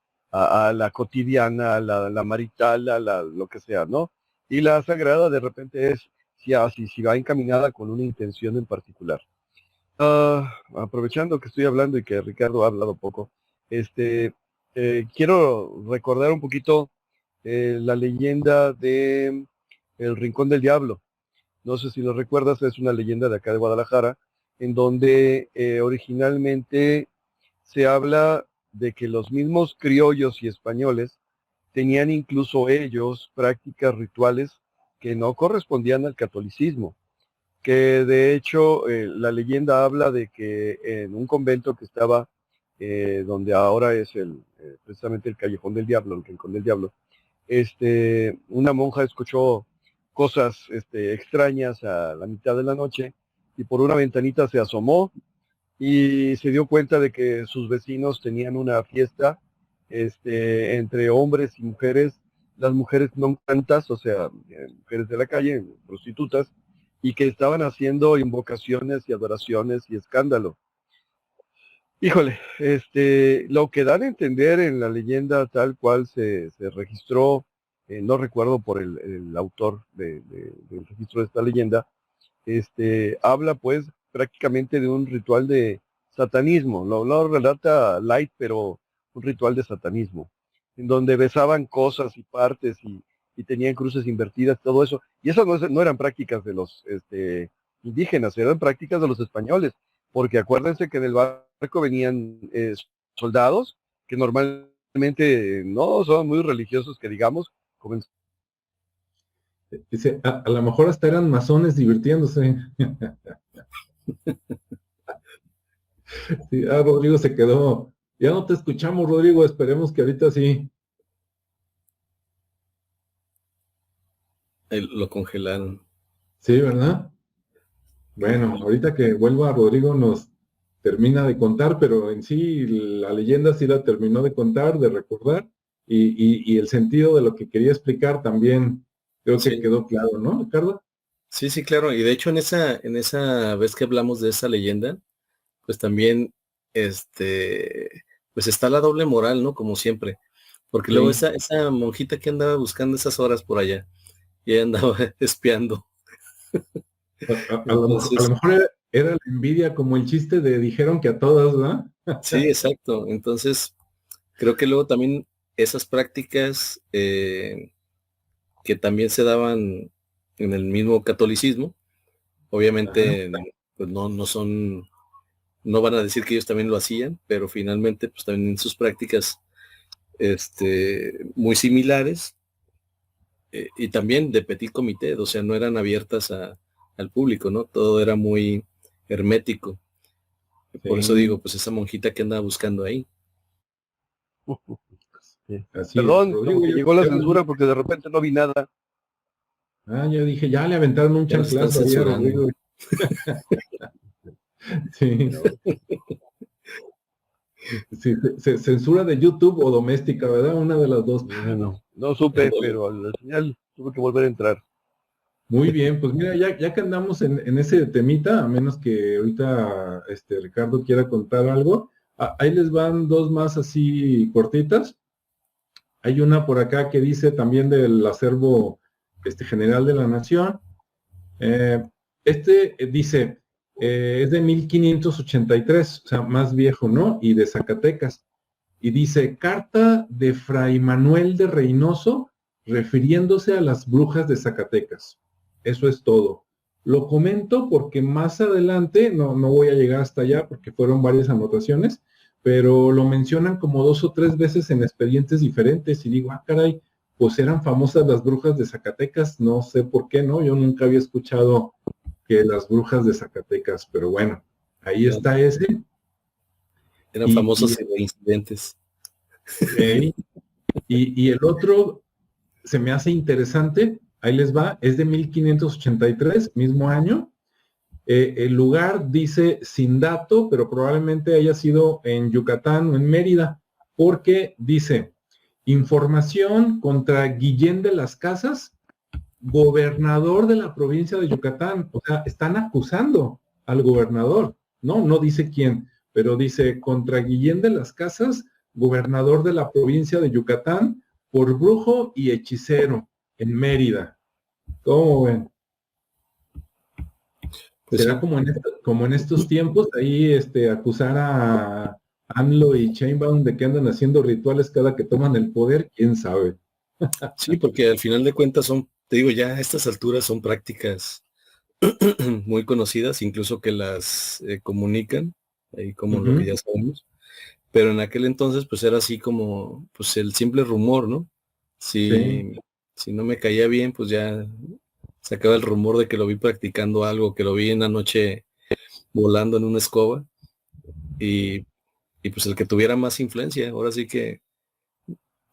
la cotidiana, a la marital, lo que sea, ¿no? Y la sagrada de repente es si va encaminada con una intención en particular. Aprovechando que estoy hablando y que Ricardo ha hablado poco, quiero recordar un poquito la leyenda de El Rincón del Diablo. No sé si lo recuerdas, es una leyenda de acá de Guadalajara, en donde originalmente se habla de que los mismos criollos y españoles tenían incluso ellos prácticas rituales que no correspondían al catolicismo, que de hecho la leyenda habla de que en un convento que estaba donde ahora es precisamente el Callejón del Diablo, el Rincón del Diablo, una monja escuchó cosas extrañas a la mitad de la noche y por una ventanita se asomó y se dio cuenta de que sus vecinos tenían una fiesta entre hombres y mujeres, las mujeres no tantas, o sea, mujeres de la calle, prostitutas, y que estaban haciendo invocaciones y adoraciones y escándalo. Híjole, lo que dan a entender en la leyenda tal cual se registró, no recuerdo por el autor del registro de esta leyenda, habla pues prácticamente de un ritual de satanismo, lo relata light, pero un ritual de satanismo, en donde besaban cosas y partes y tenían cruces invertidas, todo eso, y eso no eran prácticas de los indígenas, eran prácticas de los españoles, porque acuérdense que en el barco venían soldados que normalmente no son muy religiosos, que digamos, Dice, a lo mejor hasta eran masones divirtiéndose. Sí, Rodrigo se quedó. Ya no te escuchamos, Rodrigo. Esperemos que ahorita sí. Lo congelaron. Sí, ¿verdad? Bueno, ahorita que vuelva Rodrigo nos termina de contar, pero en sí la leyenda sí la terminó de contar, de recordar, y el sentido de lo que quería explicar también creo que quedó claro, ¿no, Ricardo? Sí, sí, claro. Y de hecho en esa vez que hablamos de esa leyenda, pues también, pues está la doble moral, ¿no? Como siempre. Porque luego Sí. esa monjita que andaba buscando esas horas por allá, y ella andaba espiando. A lo Entonces, mejor era la envidia como el chiste de dijeron que a todas, ¿verdad? sí, exacto. Entonces, creo que luego también esas prácticas que también se daban en el mismo catolicismo, Ajá. obviamente, pues no son, no van a decir que ellos también lo hacían, pero finalmente, pues también en sus prácticas muy similares, y también de petit comité, o sea, no eran abiertas al público, ¿no? Todo era muy hermético. Por eso Sí, digo, pues esa monjita que andaba buscando ahí. sí. así es. Perdón, como Rodrigo, que ya, llegó la ya censura volví. porque de repente no vi nada. Yo dije, ya le aventaron un Ya nos están chanclazo ahí a censurando. Rodrigo. Sí. No. Sí, censura de YouTube o doméstica, ¿verdad? Una de las dos. No supe, pero al final tuve que volver a entrar. Muy bien, pues mira, ya que andamos en ese temita, a menos que ahorita Ricardo quiera contar algo, ahí les van dos más así cortitas. Hay una por acá que dice también del acervo general de la Nación. Dice, es de 1583, o sea, más viejo, ¿no? Y de Zacatecas. Y dice, carta de Fray Manuel de Reynoso refiriéndose a las brujas de Zacatecas. Eso es todo. Lo comento porque más adelante, no voy a llegar hasta allá porque fueron varias anotaciones, pero lo mencionan como 2 o 3 veces en expedientes diferentes y digo, caray, pues eran famosas las brujas de Zacatecas, no sé por qué, ¿no? Yo nunca había escuchado que las brujas de Zacatecas, pero bueno, ahí está ese. Eran famosos incidentes. Okay. Y el otro se me hace interesante, ahí les va, es de 1583, mismo año. El lugar dice sin dato, pero probablemente haya sido en Yucatán o en Mérida, porque dice, información contra Guillén de las Casas, gobernador de la provincia de Yucatán. O sea, están acusando al gobernador, no dice quién, pero dice contra Guillén de las Casas, gobernador de la provincia de Yucatán, por brujo y hechicero en Mérida. ¿Cómo ven? Pues será sí, como en estos tiempos, ahí acusar a AMLO y Sheinbaum de que andan haciendo rituales cada que toman el poder, quién sabe. Sí, porque al final de cuentas te digo, ya a estas alturas son prácticas muy conocidas, incluso que las comunican, ahí como lo que ya sabemos. Pero en aquel entonces, pues era así como, pues el simple rumor, ¿no? Si no me caía bien, pues ya sacaba el rumor de que lo vi practicando algo, que lo vi en la noche volando en una escoba, y pues el que tuviera más influencia, ahora sí que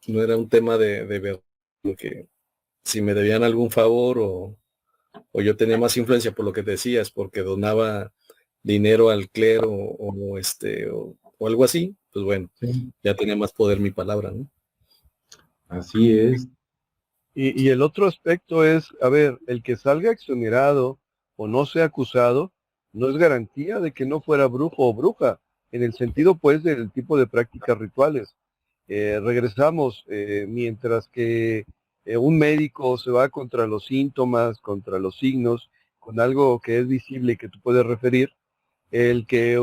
no era un tema de ver, porque si me debían algún favor o yo tenía más influencia por lo que decías, porque donaba dinero al clero o algo así, pues bueno, ya tenía más poder mi palabra, ¿no? Así es. Y el otro aspecto es, a ver, el que salga exonerado o no sea acusado, no es garantía de que no fuera brujo o bruja, en el sentido pues del tipo de prácticas rituales. Regresamos, mientras que un médico se va contra los síntomas, contra los signos, con algo que es visible y que tú puedes referir, el que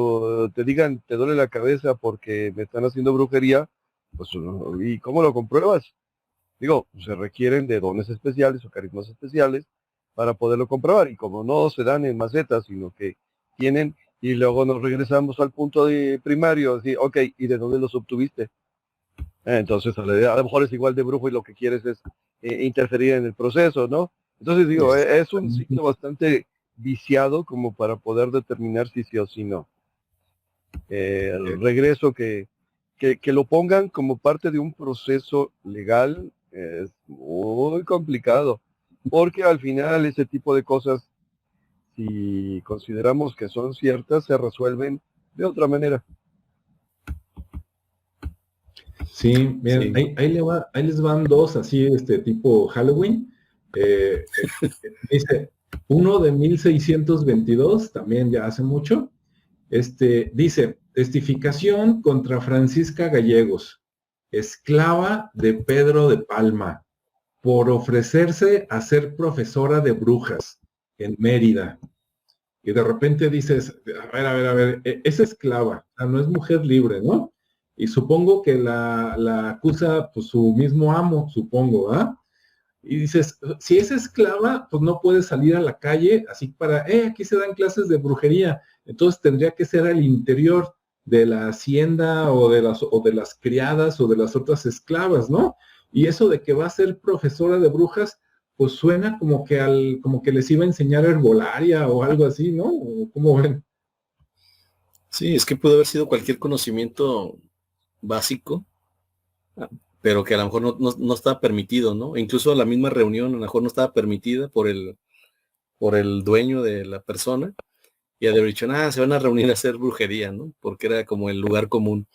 te digan, te duele la cabeza porque me están haciendo brujería, pues, ¿y cómo lo compruebas? Digo, se requieren de dones especiales o carismas especiales para poderlo comprobar. Y como no se dan en macetas, sino que tienen, y luego nos regresamos al punto de primario, así, ok, ¿y de dónde los obtuviste? Entonces, a lo mejor es igual de brujo y lo que quieres es interferir en el proceso, ¿no? Entonces, digo, es un ciclo bastante viciado como para poder determinar si sí o si no. El regreso que lo pongan como parte de un proceso legal es muy complicado, porque al final ese tipo de cosas, si consideramos que son ciertas, se resuelven de otra manera. Sí, miren, Sí. ahí les van dos así, tipo Halloween. Dice, uno de 1622, también ya hace mucho, dice, testificación contra Francisca Gallegos, esclava de Pedro de Palma, por ofrecerse a ser profesora de brujas en Mérida. Y de repente dices, a ver, es esclava, o sea, no es mujer libre, ¿no? Y supongo que la acusa pues, su mismo amo, supongo, ¿ah? Y dices, si es esclava, pues no puede salir a la calle así para, aquí se dan clases de brujería. Entonces tendría que ser al interior de la hacienda o de las criadas o de las otras esclavas, ¿no? Y eso de que va a ser profesora de brujas, pues suena como que les iba a enseñar herbolaria o algo así, ¿no? ¿Cómo ven? Sí, es que pudo haber sido cualquier conocimiento básico, pero que a lo mejor no estaba permitido, ¿no? Incluso la misma reunión a lo mejor no estaba permitida por el dueño de la persona, y había dicho, se van a reunir a hacer brujería, ¿no? Porque era como el lugar común.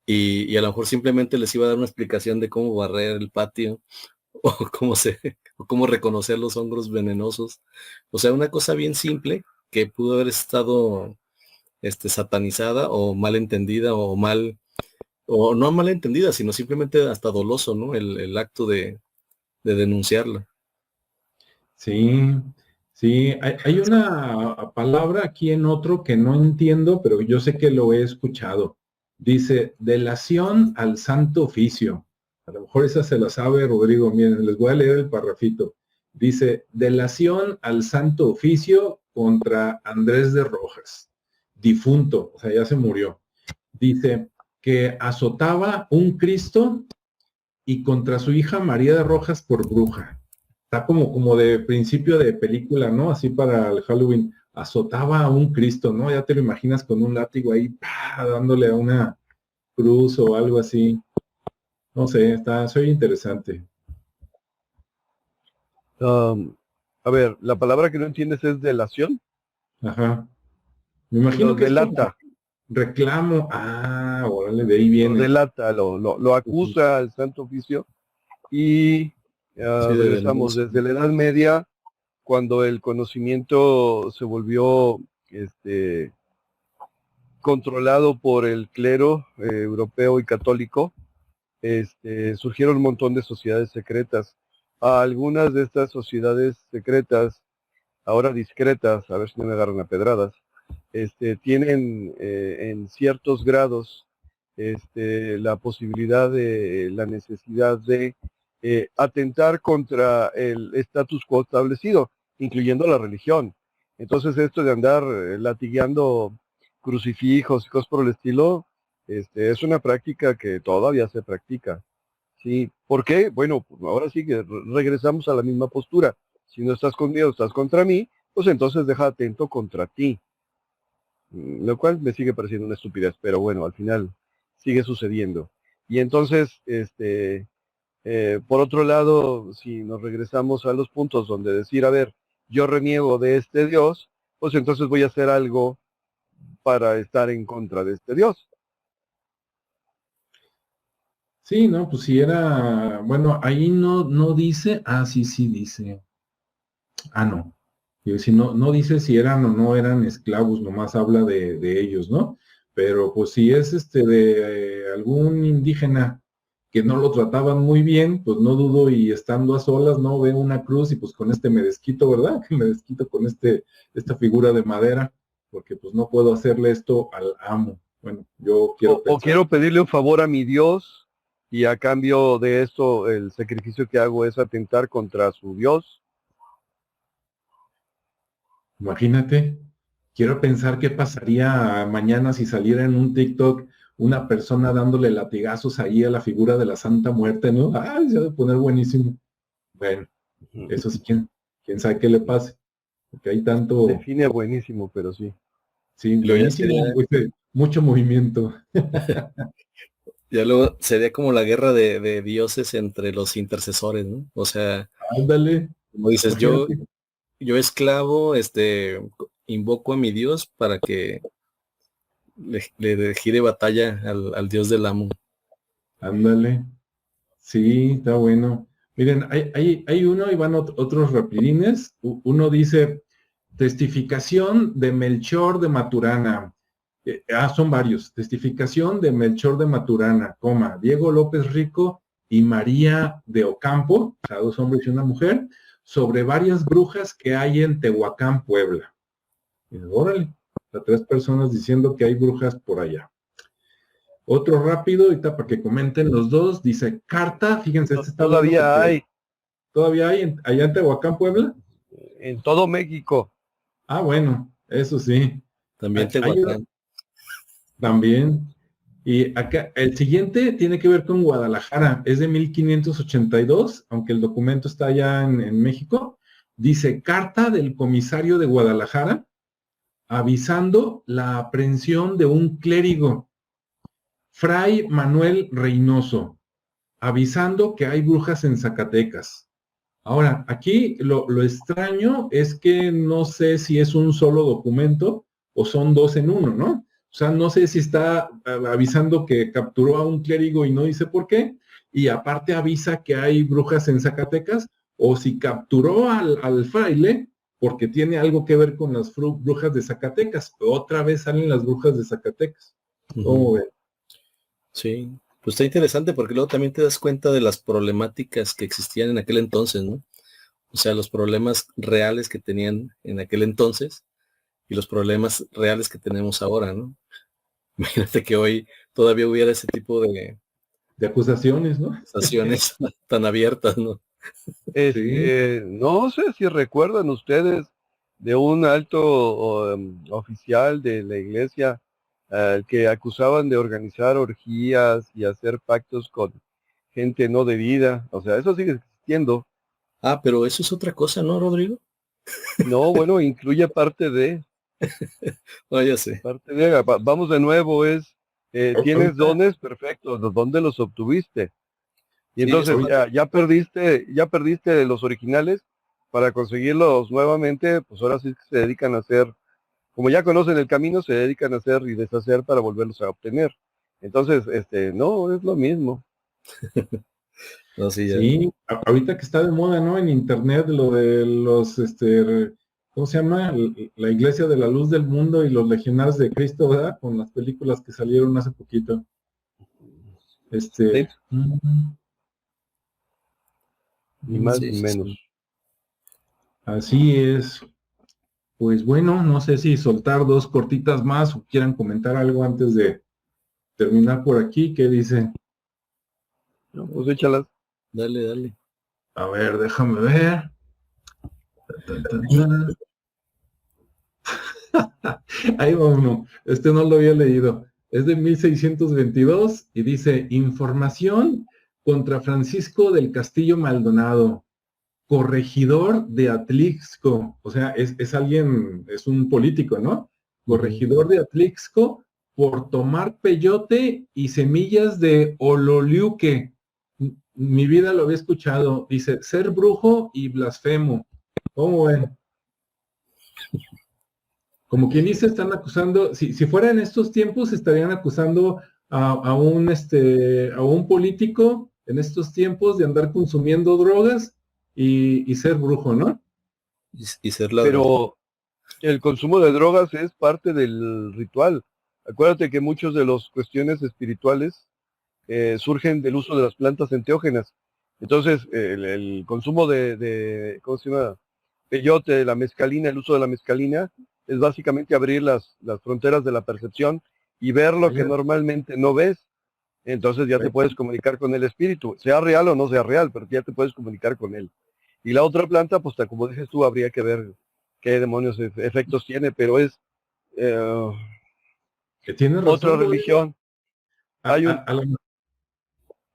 Y a lo mejor simplemente les iba a dar una explicación de cómo barrer el patio, o o cómo reconocer los hongos venenosos. O sea, una cosa bien simple que pudo haber estado satanizada o mal entendida o no mal entendida, sino simplemente hasta doloso, ¿no? El acto de denunciarla. Sí, sí, hay una palabra aquí en otro que no entiendo, pero yo sé que lo he escuchado. Dice, delación al santo oficio. A lo mejor esa se la sabe Rodrigo. Miren, les voy a leer el parrafito. Dice, delación al santo oficio contra Andrés de Rojas, difunto, o sea, ya se murió. Dice que azotaba un Cristo y contra su hija María de Rojas por bruja. Está como de principio de película, ¿no? Así para el Halloween. Azotaba a un Cristo, ¿no? Ya te lo imaginas con un látigo ahí, ¡pah!, dándole a una cruz o algo así. No sé, soy interesante. A ver, la palabra que no entiendes es delación. Ajá. Me imagino Lo que es como delata, reclamo. Ah, órale, de ahí lo viene. delata, lo acusa al santo oficio y Sí, de regresamos denuncia. desde la Edad Media, cuando el conocimiento se volvió controlado por el clero europeo y católico. Surgieron un montón de sociedades secretas. Algunas de estas sociedades secretas, ahora discretas, a ver si no me agarran a pedradas, tienen en ciertos grados la posibilidad de la necesidad de atentar contra el status quo establecido, incluyendo la religión. Entonces esto de andar latigueando crucifijos y cosas por el estilo, es una práctica que todavía se practica. ¿Sí? ¿Por qué? Bueno, pues ahora sí que regresamos a la misma postura. Si no estás conmigo, estás contra mí, pues entonces deja atento contra ti. Lo cual me sigue pareciendo una estupidez, pero bueno, al final sigue sucediendo. Y entonces, por otro lado, si nos regresamos a los puntos donde decir, a ver, yo reniego de este Dios, pues entonces voy a hacer algo para estar en contra de este Dios. Sí, no, pues si era, bueno, ahí no dice, sí, sí dice. No. Y si no dice si eran o no eran esclavos, nomás habla de ellos, ¿no? Pero pues si es de algún indígena que no lo trataban muy bien, pues no dudo y estando a solas, ¿no? Ve una cruz y pues con me desquito, ¿verdad? Que me desquito con esta figura de madera, porque pues no puedo hacerle esto al amo. Bueno, yo quiero O pensar. quiero pedirle un favor a mi Dios y a cambio de esto el sacrificio que hago es atentar contra su Dios. Imagínate, quiero pensar qué pasaría mañana si saliera en un TikTok una persona dándole latigazos ahí a la figura de la Santa Muerte, ¿no? Se ha de poner buenísimo. Bueno, eso sí, quién sabe qué le pase, porque hay tanto, Define buenísimo, pero sí. sí, Y luego buenísimo, mucho movimiento. ya luego sería como la guerra de dioses entre los intercesores, ¿no? O sea, Ándale, como dices, imagínate, yo esclavo, invoco a mi Dios para que le gire batalla al Dios del amo. ándale. Sí, está bueno. Miren, hay uno y van otros rapidines. Uno dice, testificación de Melchor de Maturana. Son varios. Testificación de Melchor de Maturana, Diego López Rico y María de Ocampo, o sea, 2 hombres y una mujer, sobre varias brujas que hay en Tehuacán, Puebla. Y órale, a 3 personas diciendo que hay brujas por allá. Otro rápido, ahorita para que comenten los dos, dice carta, fíjense, este está bueno Todavía porque hay todavía hay allá en Tehuacán, Puebla. en todo México. Bueno, eso sí. También Hay Tehuacán. también. Y acá, el siguiente tiene que ver con Guadalajara, es de 1582, aunque el documento está allá en México. Dice, carta del comisario de Guadalajara avisando la aprehensión de un clérigo, Fray Manuel Reynoso, avisando que hay brujas en Zacatecas. Ahora, aquí lo extraño es que no sé si es un solo documento o son dos en uno, ¿no? O sea, no sé si está avisando que capturó a un clérigo y no dice por qué, y aparte avisa que hay brujas en Zacatecas, o si capturó al fraile porque tiene algo que ver con las brujas de Zacatecas. Otra vez salen las brujas de Zacatecas. ¿Cómo ven? Sí, pues está interesante porque luego también te das cuenta de las problemáticas que existían en aquel entonces, ¿no? O sea, los problemas reales que tenían en aquel entonces y los problemas reales que tenemos ahora, ¿no? Imagínate que hoy todavía hubiera ese tipo de De acusaciones, ¿no? acusaciones tan abiertas, ¿no? Sí. No sé si recuerdan ustedes de un alto oficial de la iglesia que acusaban de organizar orgías y hacer pactos con gente no debida. O sea, eso sigue existiendo. Ah, pero eso es otra cosa, ¿no, Rodrigo? No, bueno, incluye No, ya sé. vamos de nuevo, tienes Ahorita, dones, perfecto, ¿de dónde los obtuviste? Y Sí, entonces ahorita, ya perdiste los originales para conseguirlos nuevamente, pues ahora sí que se dedican a hacer, como ya conocen el camino, se dedican a hacer y deshacer para volverlos a obtener. Entonces, no, es lo mismo. no, sí, ya. sí, ahorita que está de moda, ¿no? En internet lo de los, ¿cómo se llama? La Iglesia de la Luz del Mundo y los Legionarios de Cristo, ¿verdad? Con las películas que salieron hace poquito. Sí, Mm, ni más Sí, ni sí, menos. sí. así es. Pues bueno, no sé si soltar dos cortitas más o quieran comentar algo antes de terminar por aquí. ¿Qué dice? No, pues échalas. Dale, dale. A ver, déjame ver. Tan, tan, tan. Ahí va uno. Este no lo había leído. Es de 1622 y dice, información contra Francisco del Castillo Maldonado, corregidor de Atlixco. O sea, es alguien, es un político, ¿no? Ujú. Corregidor de Atlixco por tomar peyote y semillas de ololiuque. Mi vida lo había escuchado. Dice, ser brujo y blasfemo. ¿Cómo ven? Como quien dice, están acusando, si fuera en estos tiempos, estarían acusando a un político en estos tiempos de andar consumiendo drogas y ser brujo, ¿no? Y ser ladrón. Pero el consumo de drogas es parte del ritual. Acuérdate que muchos de las cuestiones espirituales surgen del uso de las plantas enteógenas. Entonces, el consumo ¿cómo se llama? Peyote, la mezcalina, el uso de la mezcalina, es básicamente abrir las fronteras de la percepción y ver lo que normalmente no ves. Entonces ya te puedes comunicar con el espíritu, sea real o no sea real, pero ya te puedes comunicar con él. Y la otra planta, pues como dices tú, habría que ver qué demonios efectos tiene, pero es eh, Que tienes otra razón, Rodrigo. religión. A, Hay a, un, a la-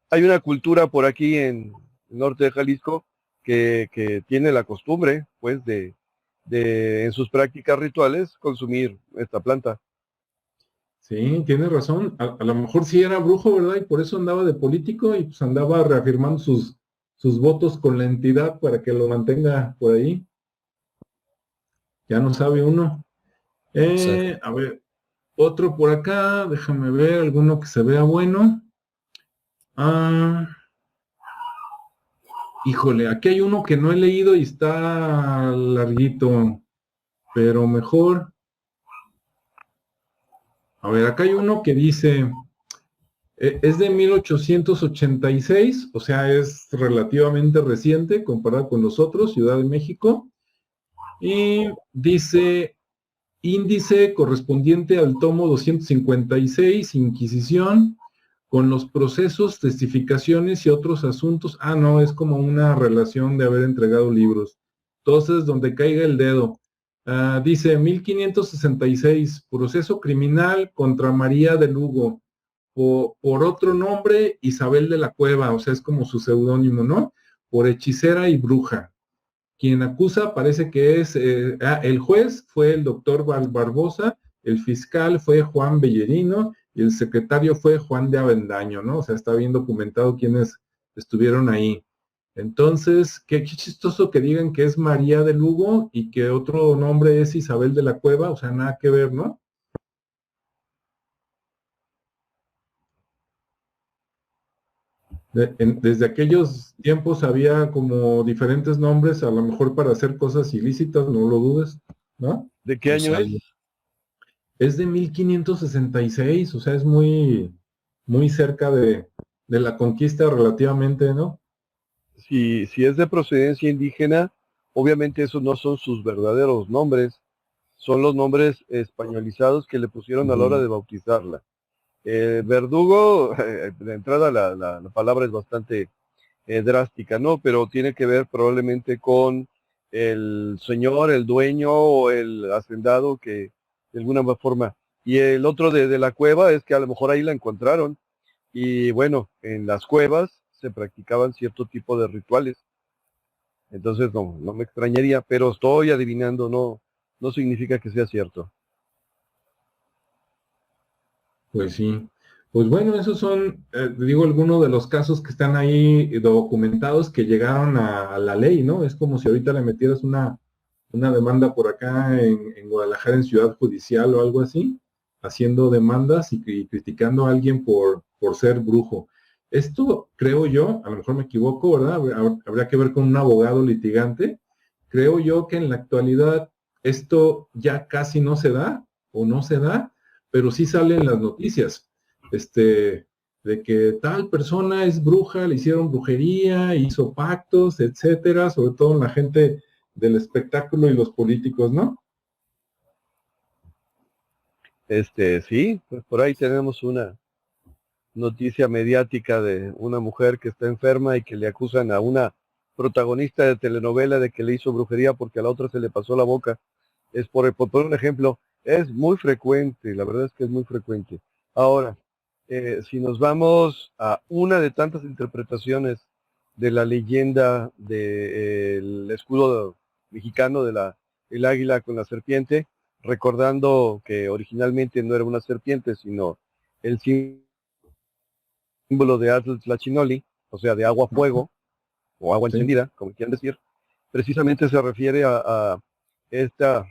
hay una cultura por aquí en el norte de Jalisco que tiene la costumbre, pues, en sus prácticas rituales consumir esta planta. sí, tienes razón. A lo mejor sí era brujo, ¿verdad? Y por eso andaba de político y pues andaba reafirmando sus votos con la entidad para que lo mantenga por ahí. Ya no sabe uno. Exacto. A ver, otro por acá, déjame ver, alguno que se vea bueno. Ah, híjole, aquí hay uno que no he leído y está larguito, pero mejor. A ver, acá hay uno que dice, es de 1886, o sea, es relativamente reciente comparado con los otros, Ciudad de México, y dice índice correspondiente al tomo 256, Inquisición, con los procesos, testificaciones y otros asuntos. Ah, no, es como una relación de haber entregado libros. Entonces, donde caiga el dedo. Dice 1566, proceso criminal contra María de Lugo, por otro nombre, Isabel de la Cueva, o sea, es como su seudónimo, ¿no? Por hechicera y bruja. Quien acusa parece que es, el juez fue el doctor Barbosa, el fiscal fue Juan Bellerino y el secretario fue Juan de Avendaño, ¿no? O sea, está bien documentado quiénes estuvieron ahí. Entonces, qué chistoso que digan que es María de Lugo y que otro nombre es Isabel de la Cueva, o sea, nada que ver, ¿no? Desde aquellos tiempos había como diferentes nombres, a lo mejor para hacer cosas ilícitas, no lo dudes, ¿no? ¿De qué Pues año es? algo. Es de 1566, o sea, es muy, muy cerca de la conquista relativamente, ¿no? Si es de procedencia indígena, obviamente esos no son sus verdaderos nombres, son los nombres españolizados que le pusieron a la hora de bautizarla. Verdugo, de entrada la palabra es bastante drástica, ¿no? Pero tiene que ver probablemente con el señor, el dueño o el hacendado que de alguna forma. Y el otro de la cueva es que a lo mejor ahí la encontraron. Y bueno, en las cuevas se practicaban cierto tipo de rituales. Entonces no me extrañaría, pero estoy adivinando, no significa que sea cierto. Pues sí. Pues bueno, esos son, digo, algunos de los casos que están ahí documentados que llegaron a la ley, ¿no? Es como si ahorita le metieras una demanda por acá en Guadalajara, en Ciudad Judicial o algo así, haciendo demandas y criticando a alguien por ser brujo. Esto, creo yo, a lo mejor me equivoco, ¿verdad? Habría que ver con un abogado litigante. Creo yo que en la actualidad esto ya casi no se da o no se da, pero sí salen las noticias, de que tal persona es bruja, le hicieron brujería, hizo pactos, etcétera, sobre todo en la gente del espectáculo y los políticos, ¿no? Sí, pues por ahí tenemos una noticia mediática de una mujer que está enferma y que le acusan a una protagonista de telenovela de que le hizo brujería porque a la otra se le pasó la boca. Es por poner un ejemplo, es muy frecuente, la verdad es que es muy frecuente. Ahora, si nos vamos a una de tantas interpretaciones de la leyenda del escudo mexicano el águila con la serpiente, recordando que originalmente no era una serpiente, sino el símbolo de Atl Tlachinoli, o sea, de agua fuego, o agua Sí. encendida, como quieran decir, precisamente se refiere a esta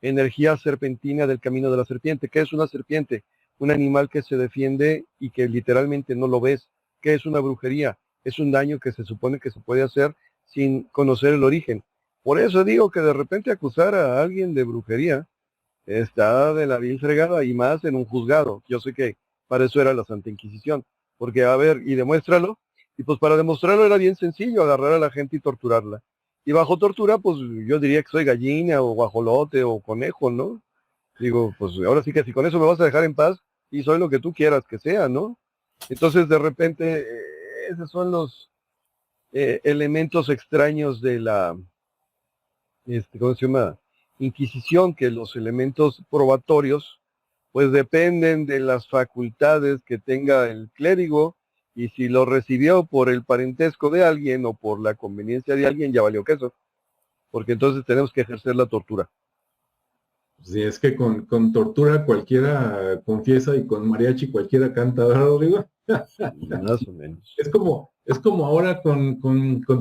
energía serpentina del camino de la serpiente. ¿Qué es una serpiente? Un animal que se defiende y que literalmente no lo ves. ¿Qué es una brujería? Es un daño que se supone que se puede hacer sin conocer el origen. Por eso digo que de repente acusar a alguien de brujería está de la vil fregada y más en un juzgado. Yo sé que para eso era la Santa Inquisición. Porque, a ver, y demuéstralo. Y pues para demostrarlo era bien sencillo, agarrar a la gente y torturarla. Y bajo tortura, pues yo diría que soy gallina o guajolote o conejo, ¿no? Digo, pues ahora sí que si con eso me vas a dejar en paz y soy lo que tú quieras que sea, ¿no? Entonces de repente esos son los elementos extraños de la, ¿cómo se llama? Inquisición, que los elementos probatorios pues dependen de las facultades que tenga el clérigo y si lo recibió por el parentesco de alguien o por la conveniencia de alguien, ya valió queso, porque entonces tenemos que ejercer la tortura. Sí, es que con tortura cualquiera confiesa y con mariachi cualquiera canta, ¿verdad, Rodrigo? Más o menos. Es como ahora con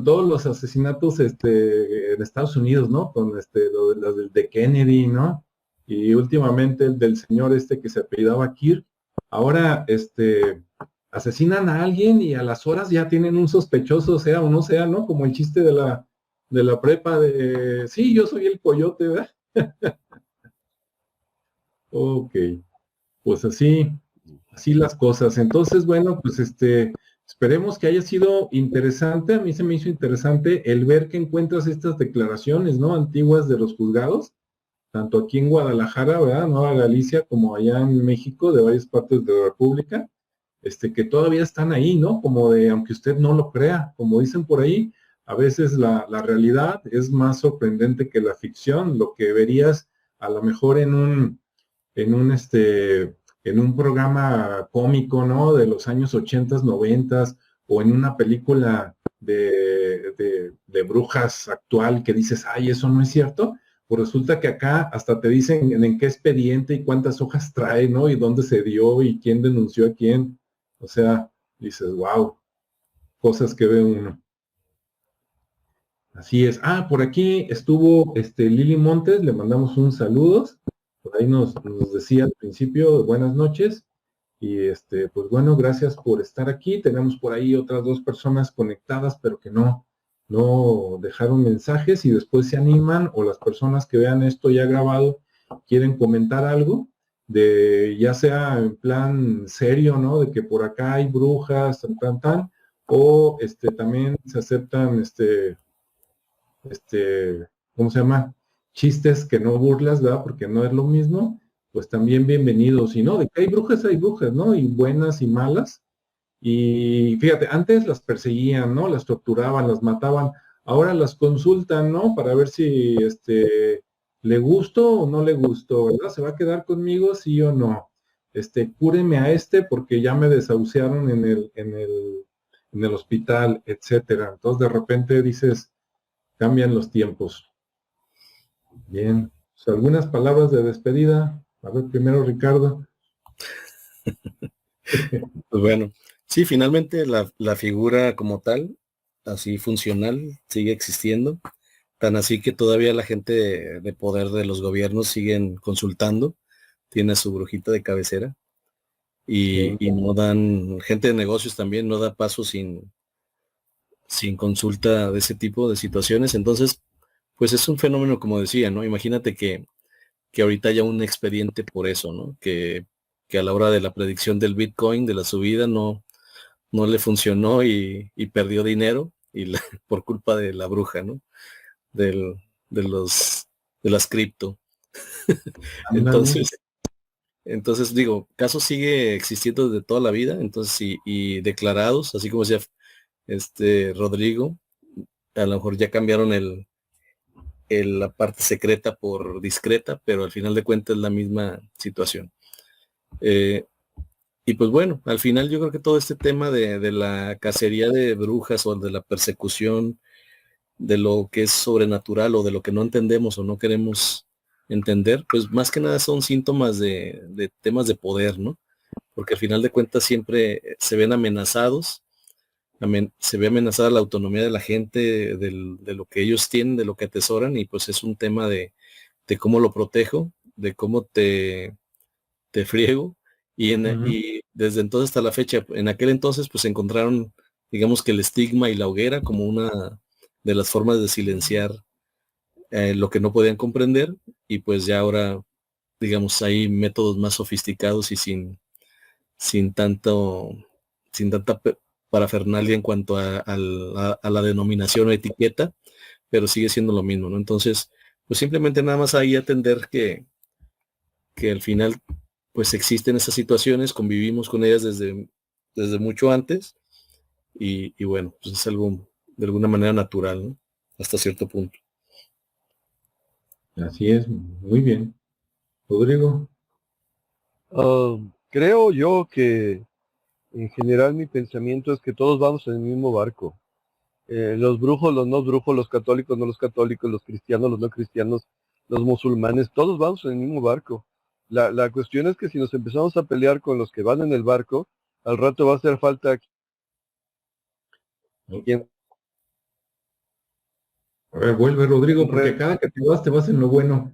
todos los asesinatos en Estados Unidos, ¿no? Con lo de Kennedy, ¿no? Y últimamente el del señor que se apellidaba Kirk. Ahora, asesinan a alguien y a las horas ya tienen un sospechoso, sea o no sea, ¿no? Como el chiste de la prepa de, sí, yo soy el coyote, ¿verdad? Ok, pues así las cosas. Entonces, bueno, pues esperemos que haya sido interesante. A mí se me hizo interesante el ver que encuentras estas declaraciones, ¿no? Antiguas de los juzgados, tanto aquí en Guadalajara, ¿verdad? Nueva Galicia, como allá en México, de varias partes de la República, que todavía están ahí, ¿no? Como de, aunque usted no lo crea, como dicen por ahí, a veces la realidad es más sorprendente que la ficción, lo que verías a lo mejor en un programa cómico, ¿no? De los años 80, 90, o en una película de brujas actual que dices, ay, eso no es cierto, pues resulta que acá hasta te dicen en qué expediente y cuántas hojas trae, ¿no? Y dónde se dio y quién denunció a quién. O sea, dices, wow, cosas que ve uno. Así es. Por aquí estuvo Lili Montes, le mandamos un saludos. Por ahí nos decía al principio, buenas noches. Y pues bueno, gracias por estar aquí. Tenemos por ahí otras 2 personas conectadas, pero que no dejaron mensajes y después se animan, o las personas que vean esto ya grabado quieren comentar algo, ya sea en plan serio, ¿no? De que por acá hay brujas, tan, o también se aceptan ¿cómo se llama? Chistes que no burlas, ¿verdad? Porque no es lo mismo, pues también bienvenidos. Y no, de que hay brujas, ¿no? Y buenas y malas. Y fíjate, antes las perseguían, ¿no? Las torturaban, las mataban. Ahora las consultan, ¿no? Para ver si le gustó o no le gustó, ¿verdad? ¿Se va a quedar conmigo, sí o no? Cúreme a porque ya me desahuciaron en el hospital, etcétera. Entonces de repente dices, cambian los tiempos. Bien. Pues, algunas palabras de despedida. A ver, primero Ricardo. Pues bueno, sí, finalmente la figura como tal, así funcional, sigue existiendo. Tan así que todavía la gente de poder de los gobiernos siguen consultando. Tiene su brujita de cabecera. Y no dan, gente de negocios también no da paso sin consulta de ese tipo de situaciones. Entonces, pues es un fenómeno, como decía, ¿no? Imagínate que ahorita haya un expediente por eso, ¿no? Que a la hora de la predicción del Bitcoin, de la subida, no le funcionó y perdió dinero por culpa de la bruja, ¿no? Del, de las cripto. Entonces digo, caso sigue existiendo desde toda la vida, entonces y declarados, así como decía Rodrigo, a lo mejor ya cambiaron la parte secreta por discreta, pero al final de cuentas es la misma situación. Y pues bueno, al final yo creo que todo este tema de la cacería de brujas o de la persecución de lo que es sobrenatural o de lo que no entendemos o no queremos entender, pues más que nada son síntomas de temas de poder, ¿no? Porque al final de cuentas siempre se ven amenazados, se ve amenazada la autonomía de la gente, de lo que ellos tienen, de lo que atesoran, y pues es un tema de cómo lo protejo, de cómo te friego, y desde entonces hasta la fecha, en aquel entonces pues encontraron, digamos que el estigma y la hoguera como una de las formas de silenciar lo que no podían comprender, y pues ya ahora, digamos, hay métodos más sofisticados y sin tanto, sin tanta parafernalia en cuanto a la denominación o etiqueta, pero sigue siendo lo mismo, ¿no? Entonces, pues simplemente nada más ahí atender que al final pues existen esas situaciones, convivimos con ellas desde mucho antes, y bueno, pues es algo de alguna manera natural, ¿no? Hasta cierto punto. Así es, muy bien. Rodrigo. Creo yo que en general mi pensamiento es que todos vamos en el mismo barco. Los brujos, los no brujos, los católicos, no los católicos, los cristianos, los no cristianos, los musulmanes, todos vamos en el mismo barco. La cuestión es que si nos empezamos a pelear con los que van en el barco, al rato va a hacer falta quien... A ver, vuelve Rodrigo, porque cada que te vas en lo bueno.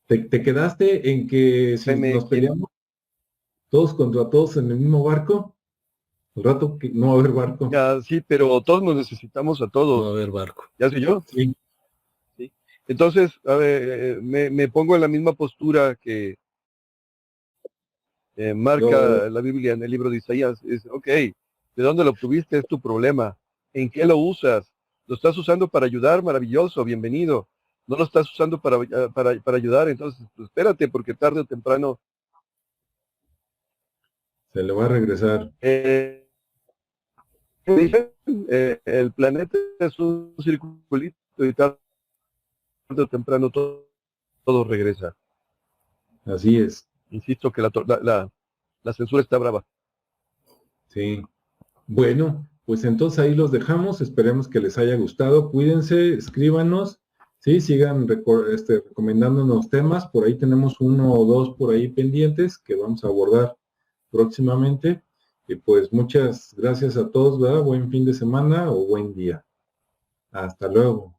Te quedaste en que si nos peleamos todos contra todos en el mismo barco, al rato que no va a haber barco. Ya, sí, pero todos nos necesitamos a todos. No va a haber barco. ¿Ya soy yo? Sí. Sí. Entonces, a ver, me pongo en la misma postura que marca la Biblia en el libro de Isaías. Es, ok, ¿de dónde lo obtuviste? Es tu problema. ¿En qué lo usas? ¿Lo estás usando para ayudar? Maravilloso, bienvenido. ¿No lo estás usando para ayudar? Entonces, pues, espérate, porque tarde o temprano... Se le va a regresar. El planeta es un circulito y tarde o temprano todo regresa. Así es. Insisto que la censura está brava. Sí. Bueno, pues entonces ahí los dejamos. Esperemos que les haya gustado. Cuídense, escríbanos. Sí, sigan recomendándonos temas. Por ahí tenemos 1 o 2 por ahí pendientes que vamos a abordar próximamente. Y pues muchas gracias a todos, ¿verdad? Buen fin de semana o buen día. Hasta luego.